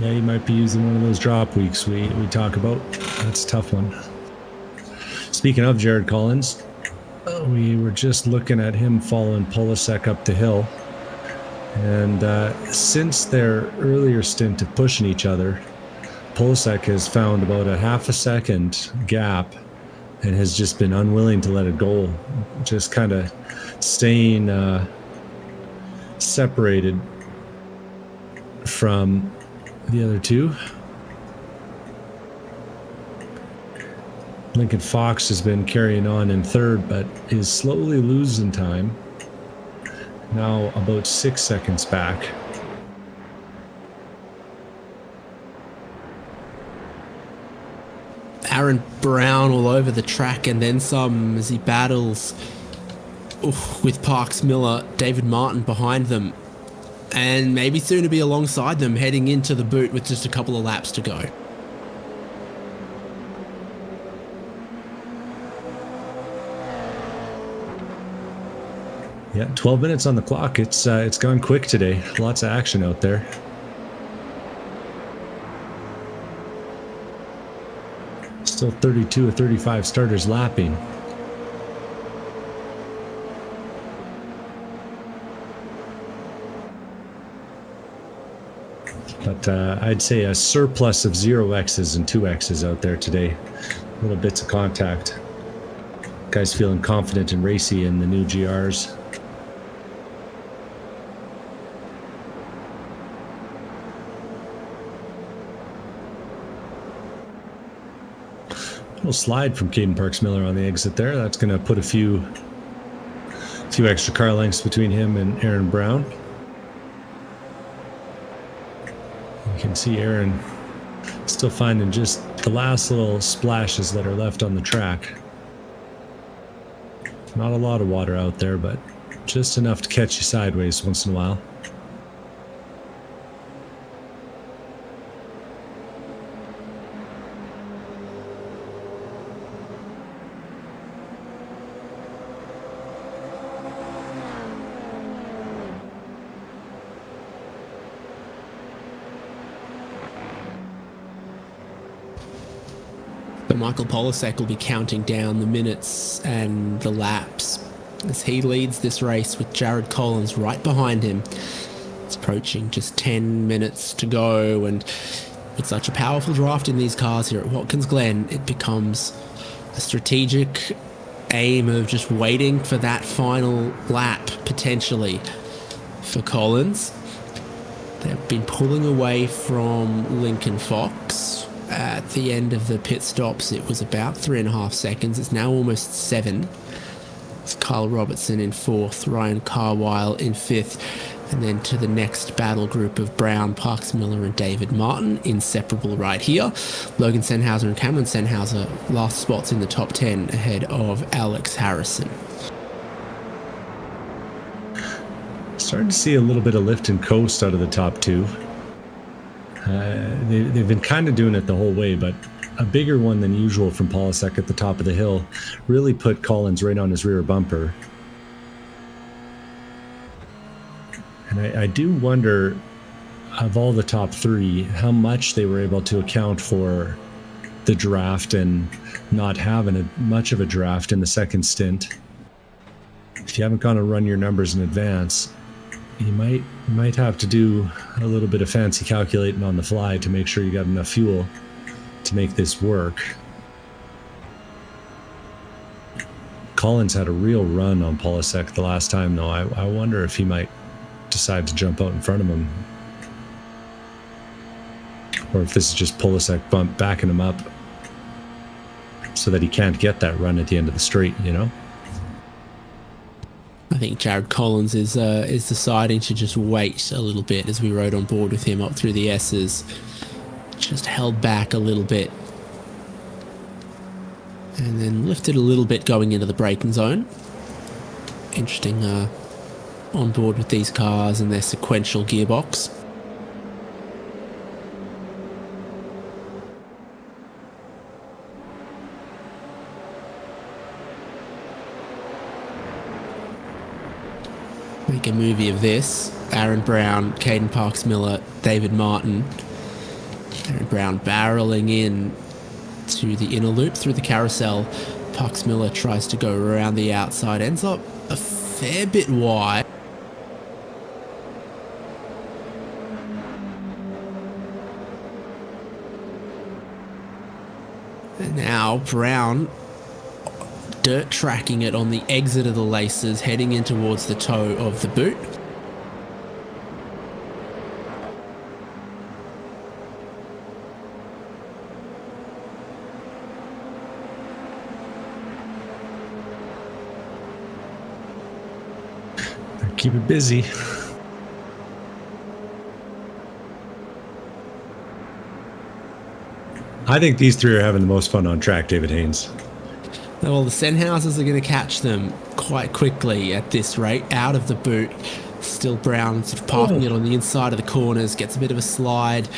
Yeah, he might be using one of those drop weeks we talk about. That's a tough one. Speaking of Jared Collins, we were just looking at him following Polasek up the hill. And since their earlier stint of pushing each other, Polasek has found about a half a second gap and has just been unwilling to let it go. Just kind of staying separated from the other two. Lincoln Fox has been carrying on in third, but is slowly losing time. Now about 6 seconds back. Aaron Brown all over the track and then some as he battles with Parks Miller, David Martin behind them, and maybe soon to be alongside them heading into the boot with just a couple of laps to go. Yeah, 12 minutes on the clock. It's gone quick today. Lots of action out there. Still 32 or 35 starters lapping. But I'd say a surplus of 0Xs and 2Xs out there today. Little bits of contact. Guys feeling confident and racy in the new GRs. Little slide from Caden Parks Miller on the exit there. That's going to put a few extra car lengths between him and Aaron Brown. You can see Aaron still finding just the last little splashes that are left on the track. Not a lot of water out there, but just enough to catch you sideways once in a while. But Michael Polasek will be counting down the minutes and the laps as he leads this race with Jared Collins right behind him. It's approaching just 10 minutes to go, and with such a powerful draft in these cars here at Watkins Glen, it becomes a strategic aim of just waiting for that final lap, potentially. for Collins. They've been pulling away from Lincoln Fox. At the end of the pit stops, it was about 3.5 seconds. It's now almost 7. It's Kyle Robertson in 4th, Ryan Carwile in 5th, and then to the next battle group of Brown, Parks Miller and David Martin, inseparable right here. Logan Senhauser and Cameron Senhauser last spots in the top 10 ahead of Alex Harrison. Starting to see a little bit of lift and coast out of the top 2. They've been kind of doing it the whole way, but a bigger one than usual from Polasek at the top of the hill really put Collins right on his rear bumper. And I do wonder, of all the top 3, how much they were able to account for the draft and not having much of a draft in the second stint. If you haven't gone and run your numbers in advance, you might have to do a little bit of fancy calculating on the fly to make sure you got enough fuel to make this work. Collins had a real run on Polasek the last time, though. I wonder if he might decide to jump out in front of him, or if this is just Polasek backing him up so that he can't get that run at the end of the straight, you know? I think Jared Collins is deciding to just wait a little bit as we rode on board with him up through the S's. Just held back a little bit. And then lifted a little bit going into the braking zone. Interesting on board with these cars and their sequential gearbox. Make a movie of this. Aaron Brown, Caden Parks-Miller, David Martin. Aaron Brown barreling in to the inner loop through the carousel. Parks-Miller tries to go around the outside, ends up a fair bit wide. And now Brown dirt tracking it on the exit of the laces, heading in towards the toe of the boot. Keep it busy. I think these 3 are having the most fun on track, David Haynes. Well, the Senhausers are going to catch them quite quickly at this rate, out of the boot. Still Brown sort of parking it on the inside of the corners, gets a bit of a slide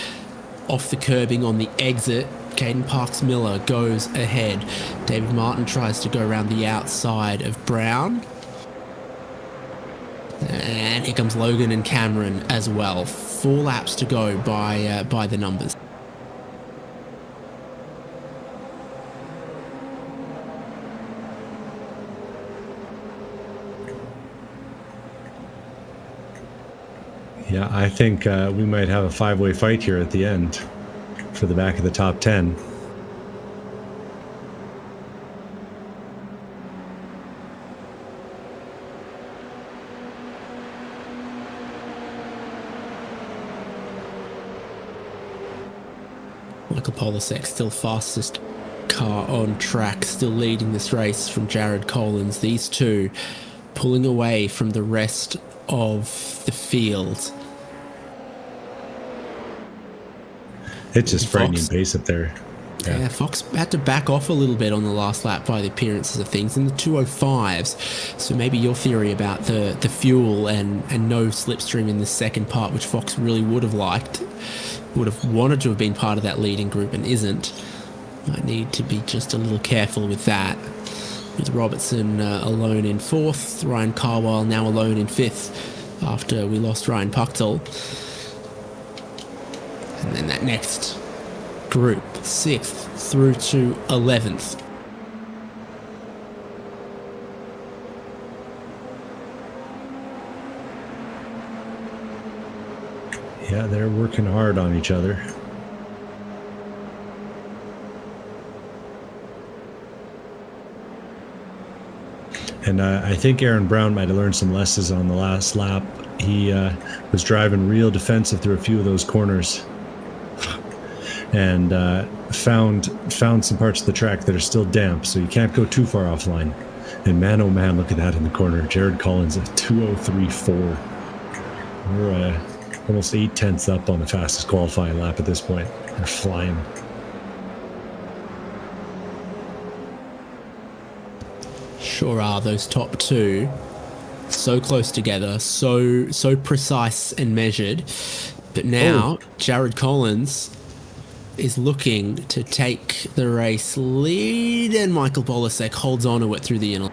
off the curbing on the exit. Caden Parks-Miller goes ahead. David Martin tries to go around the outside of Brown. And here comes Logan and Cameron as well. 4 laps to go by the numbers. Yeah, I think we might have a 5-way fight here at the end for the back of the top 10. Michael Polasek, still fastest car on track, still leading this race from Jared Collins. These 2 pulling away from the rest of the field. It's just frightening pace up there. Yeah, Fox had to back off a little bit on the last lap by the appearances of things in the 205s. So maybe your theory about the fuel and no slipstream in the second part, which Fox really would have liked, would have wanted to have been part of that leading group and isn't. Might need to be just a little careful with that. With Robertson alone in 4th, Ryan Carwile now alone in 5th after we lost Ryan Puchtel. And then that next group, 6th through to 11th. Yeah, they're working hard on each other. And I think Aaron Brown might have learned some lessons on the last lap he was driving real defensive through a few of those corners, and found some parts of the track that are still damp, so you can't go too far offline. And man, oh man, look at that in the corner. Jared Collins at 2:03.4. We're almost 8/10 up on the fastest qualifying lap at this point. They're flying. Sure are, those top two. So close together, so precise and measured. But now, Jared Collins is looking to take the race lead, and Michael Bolasek holds on to it through the inner.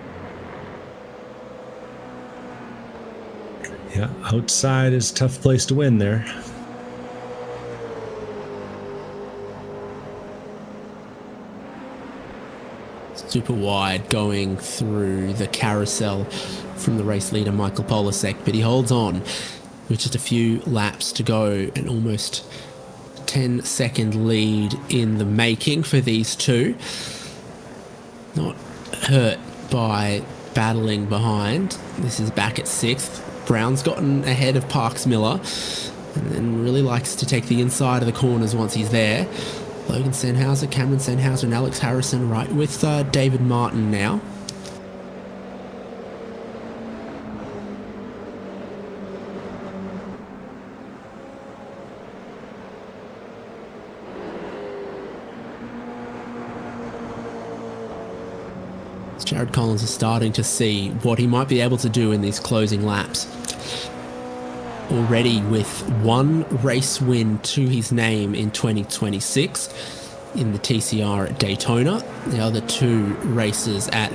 Yeah, outside is a tough place to win there. Super wide going through the carousel from the race leader Michael Bolasek, but he holds on with just a few laps to go, an almost 10-second lead in the making for these two. Not hurt by battling behind. This is back at 6th. Brown's gotten ahead of Parks Miller and then really likes to take the inside of the corners once he's there. Logan Sennhauser, Cameron Sennhauser, and Alex Harrison right with David Martin now. Jared Collins is starting to see what he might be able to do in these closing laps. Already with one race win to his name in 2026 in the TCR at Daytona. The other two races at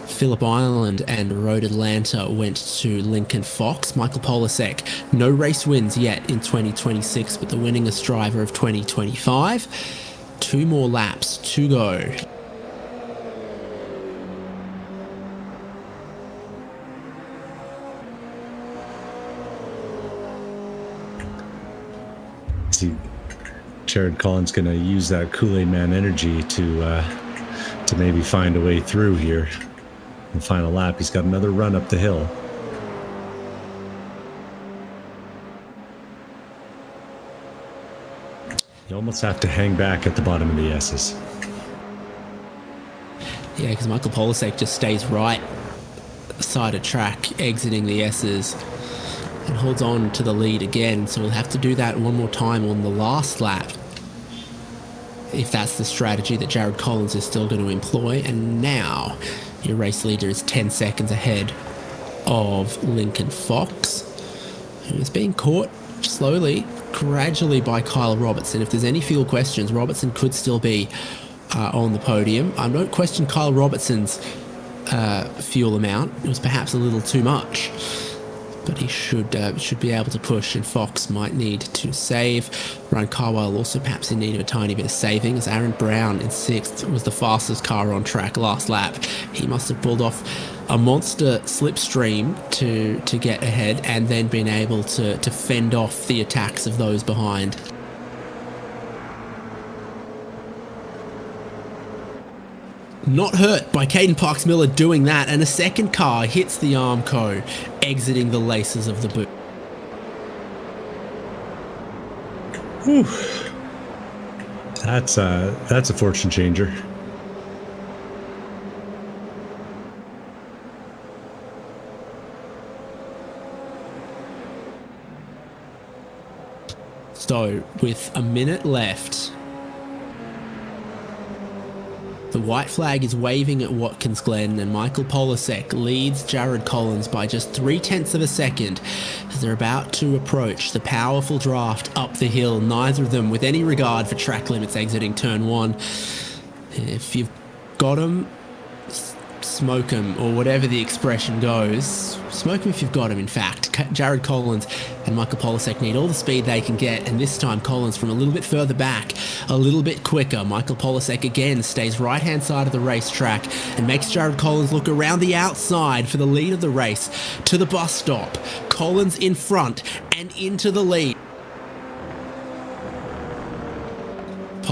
Phillip Island and Road Atlanta went to Lincoln Fox. Michael Bolasek, no race wins yet in 2026, but the winningest driver of 2025. 2 more laps to go. Jared Collins going to use that Kool-Aid Man energy to maybe find a way through here. In the final lap, he's got another run up the hill. You almost have to hang back at the bottom of the S's. Yeah, because Michael Bolasek just stays right side of track, exiting the S's, and holds on to the lead again. So we'll have to do that one more time on the last lap, if that's the strategy that Jared Collins is still going to employ. And now your race leader is 10 seconds ahead of Lincoln Fox, who is being caught slowly, gradually by Kyle Robertson. If there's any fuel questions, Robertson could still be on the podium. I don't question Kyle Robertson's fuel amount. It was perhaps a little too much, but he should be able to push, and Fox might need to save. Ryan Carwell also perhaps in need of a tiny bit of saving, as Aaron Brown in 6th was the fastest car on track last lap. He must have pulled off a monster slipstream to get ahead, and then been able to fend off the attacks of those behind. Not hurt by Caden Parks Miller doing that, and a second car hits the Armco, exiting the laces of the boot. Whew. That's a fortune changer. So, with a minute left, the white flag is waving at Watkins Glen, and Michael Bolasek leads Jared Collins by just 0.3 of a second as they're about to approach the powerful draft up the hill, neither of them with any regard for track limits exiting turn 1. If you've got them, smoke them, or whatever the expression goes. Smoke them if you've got them, in fact. Jared Collins and Michael Bolasek need all the speed they can get, and this time Collins from a little bit further back, a little bit quicker. Michael Bolasek again stays right-hand side of the racetrack and makes Jared Collins look around the outside for the lead of the race to the bus stop. Collins in front and into the lead.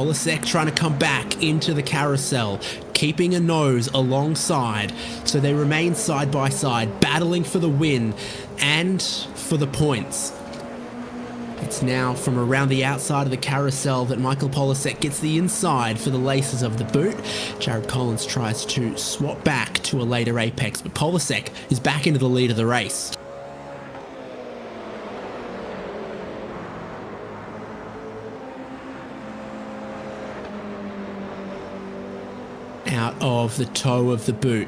Polasek trying to come back into the carousel, keeping a nose alongside, so they remain side by side, battling for the win and for the points. It's now from around the outside of the carousel that Michael Polasek gets the inside for the laces of the boot. Jared Collins tries to swap back to a later apex, but Polasek is back into the lead of the race. Out of the toe of the boot.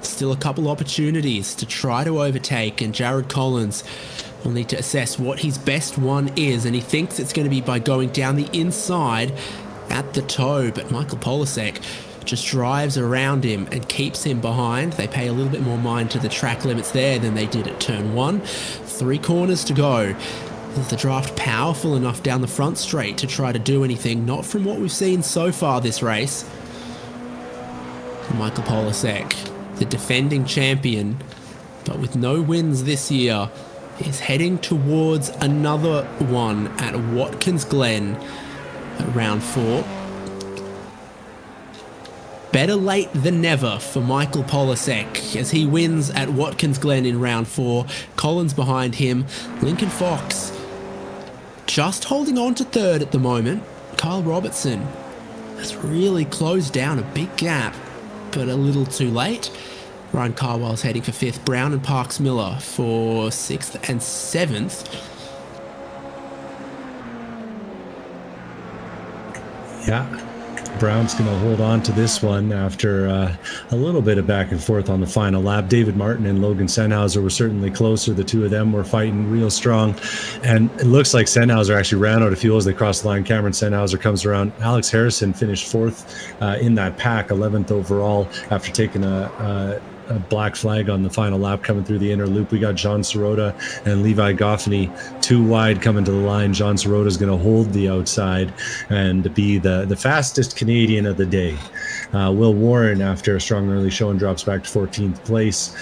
Still a couple opportunities to try to overtake, and Jared Collins will need to assess what his best one is, and he thinks it's going to be by going down the inside at the toe, but Michael Polasek just drives around him and keeps him behind. They pay a little bit more mind to the track limits there than they did at turn 1. 3 corners to go. Is the draft powerful enough down the front straight to try to do anything? Not from what we've seen so far this race. Michael Polasek, the defending champion, but with no wins this year, is heading towards another one at Watkins Glen at round 4. Better late than never for Michael Polasek as he wins at Watkins Glen in round 4. Collins behind him. Lincoln Fox just holding on to third at the moment. Kyle Robertson has really closed down a big gap, but a little too late. Ryan Carwell's heading for 5th. Brown and Parks Miller for 6th and 7th. Yeah, Brown's going to hold on to this one after a little bit of back and forth on the final lap. David Martin and Logan Sennhauser were certainly closer. The two of them were fighting real strong. And it looks like Sennhauser actually ran out of fuel as they crossed the line. Cameron Sennhauser comes around. Alex Harrison finished 4th in that pack, 11th overall after taking a black flag on the final lap coming through the inner loop. We got John Sirota and Levi Goffney 2 wide coming to the line. John Sirota is going to hold the outside and be the fastest Canadian of the day. Will Warren, after a strong early showing, drops back to 14th place.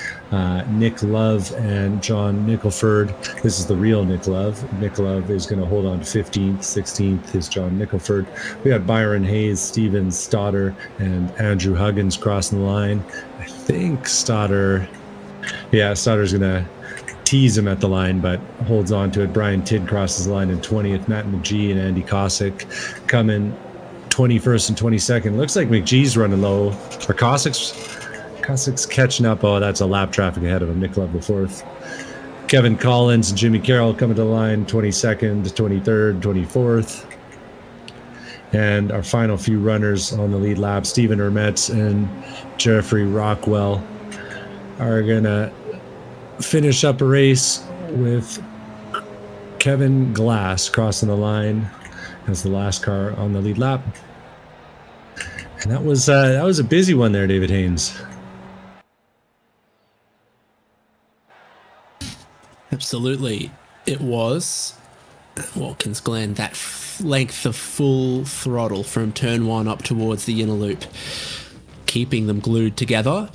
Nick Love and John Nicholford. This is the real Nick Love. Nick Love is going to hold on to 15th. 16th is John Nicholford. We got Byron Hayes, Steven Stoddard, and Andrew Huggins crossing the line. I think Stoddard's going to tease him at the line, but holds on to it. Brian Tidd crosses the line in 20th. Matt McGee and Andy Cossack coming 21st and 22nd. Looks like McGee's running low. Or Cossack's catching up. Oh, that's a lap traffic ahead of him. Nick Love the 4th. Kevin Collins and Jimmy Carroll coming to the line 22nd, 23rd, 24th. And our final few runners on the lead lap, Stephen Hermetz and Jeffrey Rockwell, are going to finish up a race with Kevin Glass crossing the line as the last car on the lead lap. And that was a busy one there, David Haynes. Absolutely, it was. Watkins Glen, that length of full throttle from turn 1 up towards the inner loop, keeping them glued together.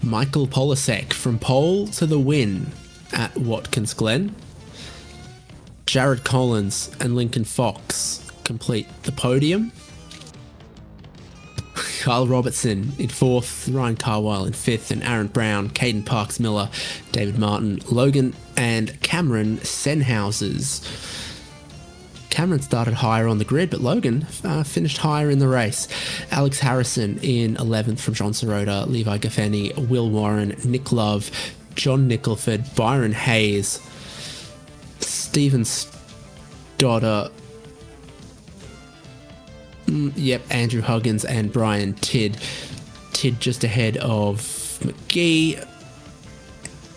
Michael Polasek from pole to the win at Watkins Glen. Jared Collins and Lincoln Fox complete the podium. Kyle Robertson in 4th, Ryan Carwell in 5th, and Aaron Brown, Caden Parks Miller, David Martin, Logan and Cameron Sennhausers. Cameron started higher on the grid, but Logan finished higher in the race. Alex Harrison in 11th from John Sirota, Levi Goffney, Will Warren, Nick Love, John Nicholford, Byron Hayes, Steven Stoddard, Andrew Huggins and Brian Tidd. Tidd just ahead of McGee,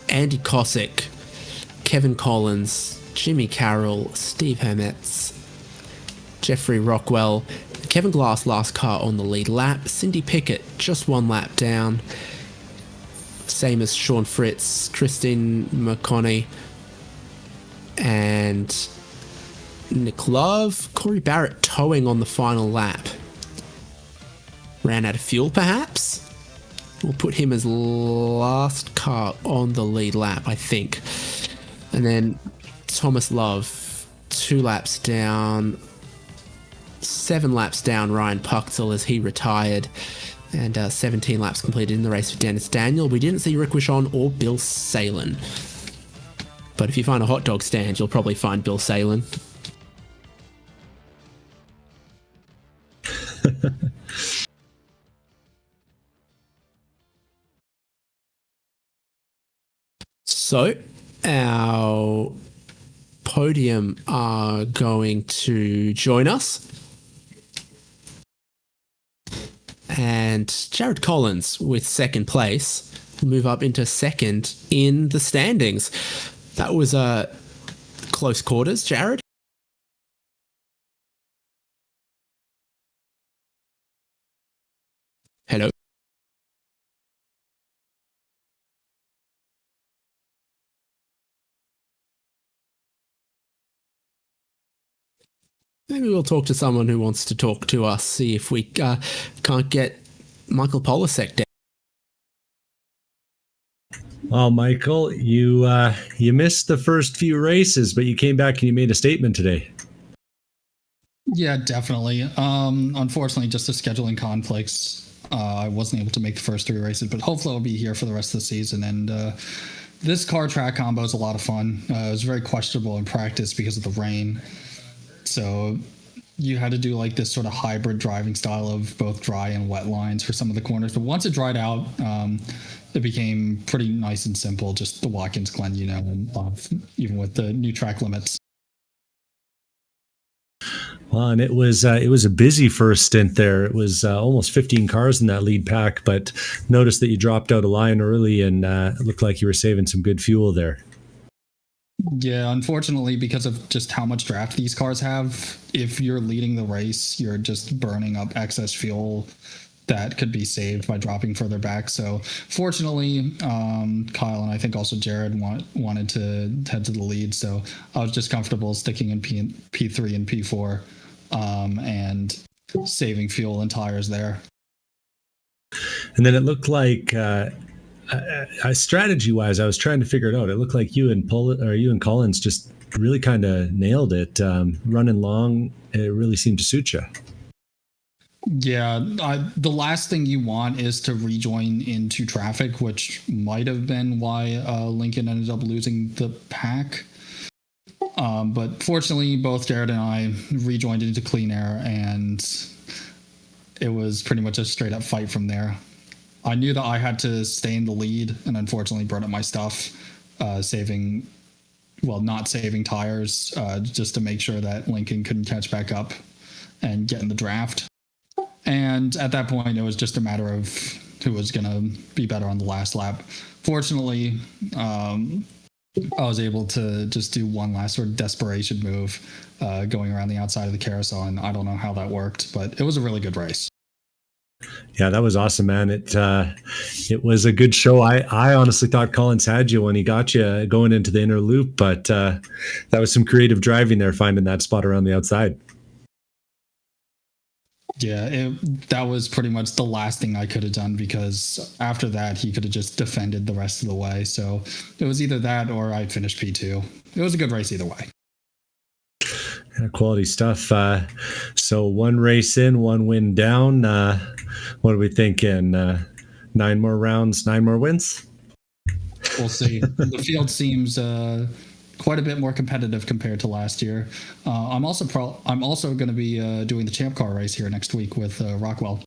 Andy Cossack, Kevin Collins, Jimmy Carroll, Steve Hermetz, Jeffrey Rockwell, Kevin Glass last car on the lead lap, Cindy Pickett just 1 lap down, same as Sean Fritz, Christine McConney, and Nick Love. Corey Barrett towing on the final lap. Ran out of fuel, perhaps? We'll put him as last car on the lead lap, I think. And then Thomas Love 2 laps down, 7 laps down Ryan Puxel as he retired, and 17 laps completed in the race for Dennis Daniel. We didn't see Rick Wishon or Bill Salen, but if you find a hot dog stand, you'll probably find Bill Salen. So, our podium are going to join us. And Jared Collins with second place will move up into second in the standings. That was close quarters, Jared. Hello. Maybe we'll talk to someone who wants to talk to us, see if we can't get Michael Polasek down. Well, Michael, you missed the first few races, but you came back and you made a statement today. Yeah, definitely. Unfortunately, just the scheduling conflicts, I wasn't able to make the first 3 races, but hopefully I'll be here for the rest of the season. And this car track combo is a lot of fun. It was very questionable in practice because of the rain. So you had to do like this sort of hybrid driving style of both dry and wet lines for some of the corners. But once it dried out, it became pretty nice and simple. Just the Watkins Glen, even with the new track limits. Well, and it was a busy first stint there. It was almost 15 cars in that lead pack, but noticed that you dropped out a line early, and it looked like you were saving some good fuel there. Yeah, unfortunately, because of just how much draft these cars have, if you're leading the race, you're just burning up excess fuel that could be saved by dropping further back. So fortunately, Kyle and I think also Jared wanted to head to the lead. So I was just comfortable sticking in P3 and P4 and saving fuel and tires there. And then it looked like strategy-wise, I was trying to figure it out. It looked like you and Collins just really kind of nailed it. Running long, it really seemed to suit you. Yeah, the last thing you want is to rejoin into traffic, which might have been why Lincoln ended up losing the pack. But fortunately, both Jared and I rejoined into clean air, and it was pretty much a straight-up fight from there. I knew that I had to stay in the lead, and unfortunately brought up my stuff, not saving tires, just to make sure that Lincoln couldn't catch back up and get in the draft. And at that point, it was just a matter of who was going to be better on the last lap. Fortunately, I was able to just do one last sort of desperation move, going around the outside of the carousel, and I don't know how that worked, but it was a really good race. Yeah, that was awesome, man. It was a good show. I honestly thought Collins had you when he got you going into the inner loop, but that was some creative driving there, finding that spot around the outside. Yeah, that was pretty much the last thing I could have done, because after that, he could have just defended the rest of the way. So it was either that or I finished P2. It was a good race either way. Yeah, quality stuff. So 1 race in, 1 win down. What are we thinking? 9 more rounds, 9 more wins? We'll see. The field seems quite a bit more competitive compared to last year. I'm also going to be doing the ChampCar race here next week with Rockwell.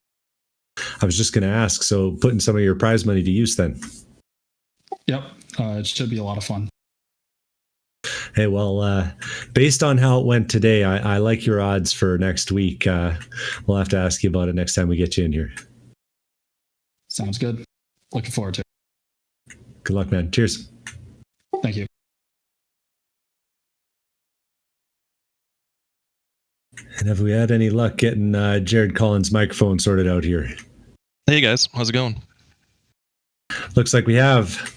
I was just going to ask, so putting some of your prize money to use then. Yep, it should be a lot of fun. Hey, well, based on how it went today, I like your odds for next week. We'll have to ask you about it next time we get you in here. Sounds good. Looking forward to it. Good luck, man. Cheers. Thank you. And have we had any luck getting Jared Collins' microphone sorted out here? Hey guys, how's it going? Looks like we have.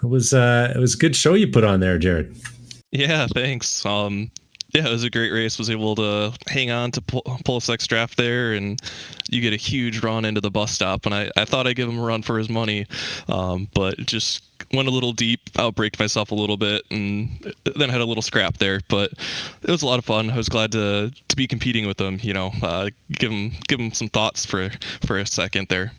It was a good show you put on there, Jared. Yeah, thanks. Yeah, it was a great race. Was able to hang on to Pulsex draft there, and you get a huge run into the bus stop. And I thought I'd give him a run for his money, but just went a little deep, outbraked myself a little bit, and then had a little scrap there. But it was a lot of fun. I was glad to be competing with them. Give them some thoughts for a second there.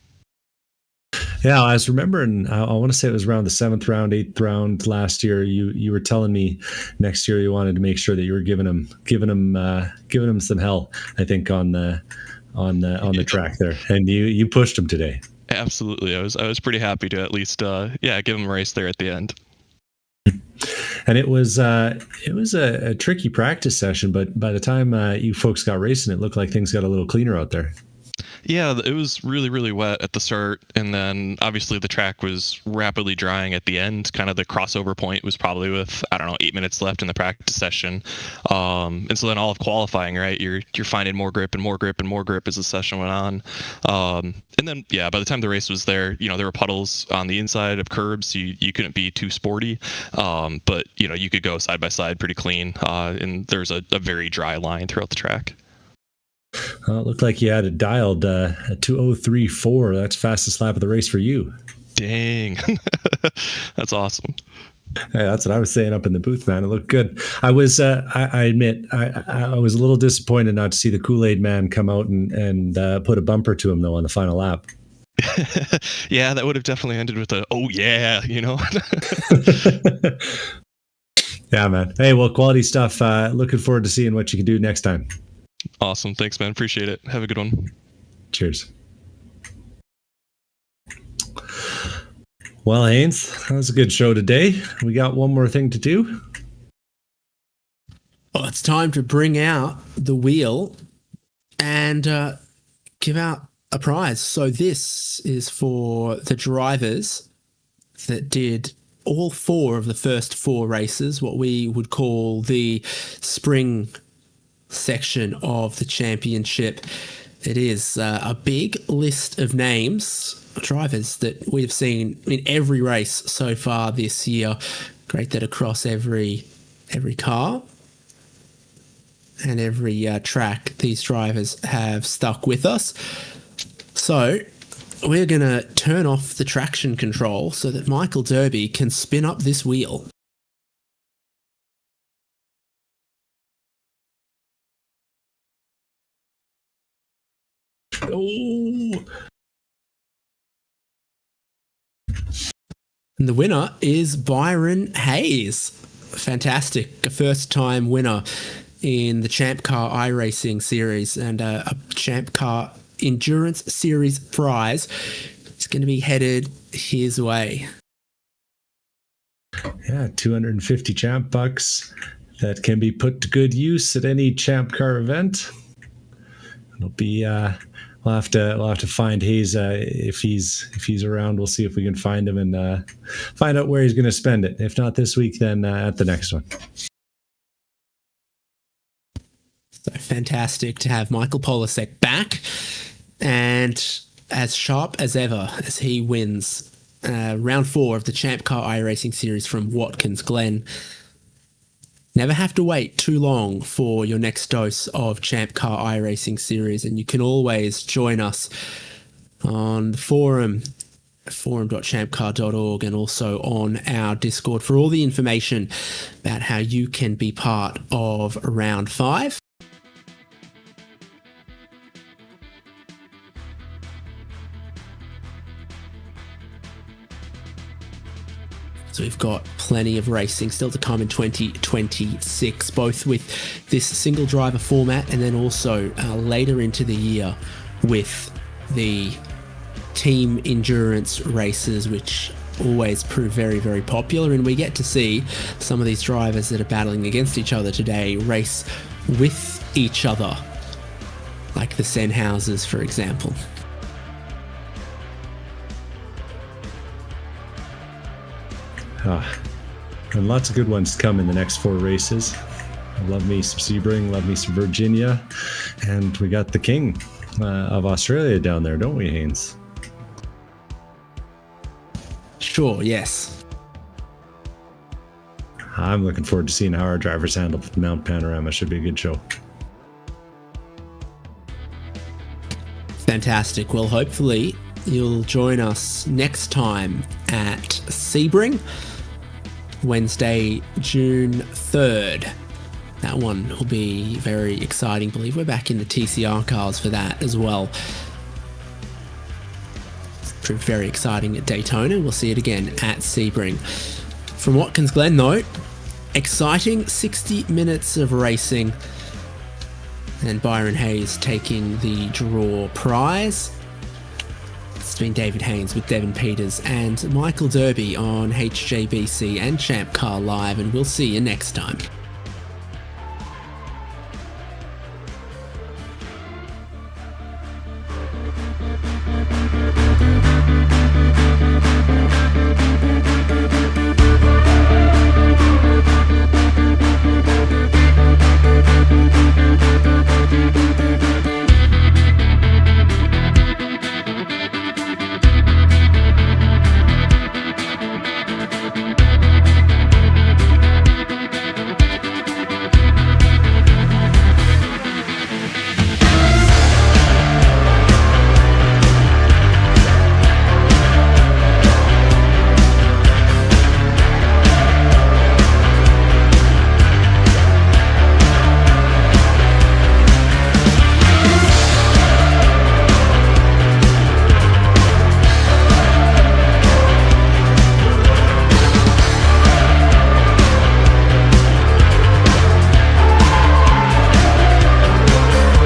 Yeah, I was remembering. I want to say it was around the 7th round, 8th round last year. You were telling me next year you wanted to make sure that you were giving them some hell. I think on the track there, and you pushed them today. Absolutely, I was pretty happy to at least give them a race there at the end. And it was a tricky practice session, but by the time you folks got racing, it looked like things got a little cleaner out there. Yeah, it was really, really wet at the start, and then obviously the track was rapidly drying at the end. Kind of the crossover point was probably with, 8 minutes left in the practice session. And so then all of qualifying, right, you're finding more grip and more grip and more grip as the session went on. And then, by the time the race was there, there were puddles on the inside of curbs, so you couldn't be too sporty. But, you could go side by side pretty clean, and there's a very dry line throughout the track. It looked like you had it dialed a 2:03.4. That's fastest lap of the race for you. Dang. That's awesome. Hey, that's what I was saying up in the booth, man. It looked good. I was, I admit, I was a little disappointed not to see the Kool-Aid man come out and put a bumper to him, though, on the final lap. Yeah, that would have definitely ended with a, oh, yeah, Yeah, man. Hey, well, quality stuff. Looking forward to seeing what you can do next time. Awesome. Thanks, man. Appreciate it. Have a good one. Cheers. Well, Haynes, that was a good show today. We got one more thing to do. Well, it's time to bring out the wheel and give out a prize. So this is for the drivers that did all 4 of the first 4 races, what we would call the spring section of the championship. It is a big list of names, drivers that we've seen in every race so far this year. Great that across every car and every track, these drivers have stuck with us. So we're going to turn off the traction control so that Michael Derby can spin up this wheel. Oh. And the winner is Byron Hayes. Fantastic. A first-time winner in the ChampCar iRacing series and a ChampCar Endurance Series prize. It's going to be headed his way. Yeah, 250 champ bucks that can be put to good use at any ChampCar event. It'll be we'll have to find Hayes if he's around. We'll see if we can find him and find out where he's going to spend it. If not this week, then at the next one. So fantastic to have Michael Polasek back and as sharp as ever as he wins round 4 of the ChampCar iRacing series from Watkins Glen. Never have to wait too long for your next dose of ChampCar iRacing series, and you can always join us on the forum, forum.champcar.org, and also on our Discord for all the information about how you can be part of round 5. So we've got plenty of racing still to come in 2026, both with this single driver format and then also later into the year with the team endurance races, which always prove very, very popular. And we get to see some of these drivers that are battling against each other today race with each other, like the Sennhausers, for example. And lots of good ones to come in the next 4 races. Love me some Sebring, love me some Virginia, and we got the king of Australia down there, don't we, Haynes? Sure, yes. I'm looking forward to seeing how our drivers handle Mount Panorama. Should be a good show. Fantastic. Well, hopefully you'll join us next time at Sebring, Wednesday, June 3rd. That one will be very exciting. I believe we're back in the TCR cars for that as well. Proved very exciting at Daytona. We'll see it again at Sebring. From Watkins Glen, though, exciting 60 minutes of racing. And Byron Hayes taking the draw prize. It's been David Haynes with Devin Peters and Michael Derby on HJBC and ChampCar Live, and we'll see you next time.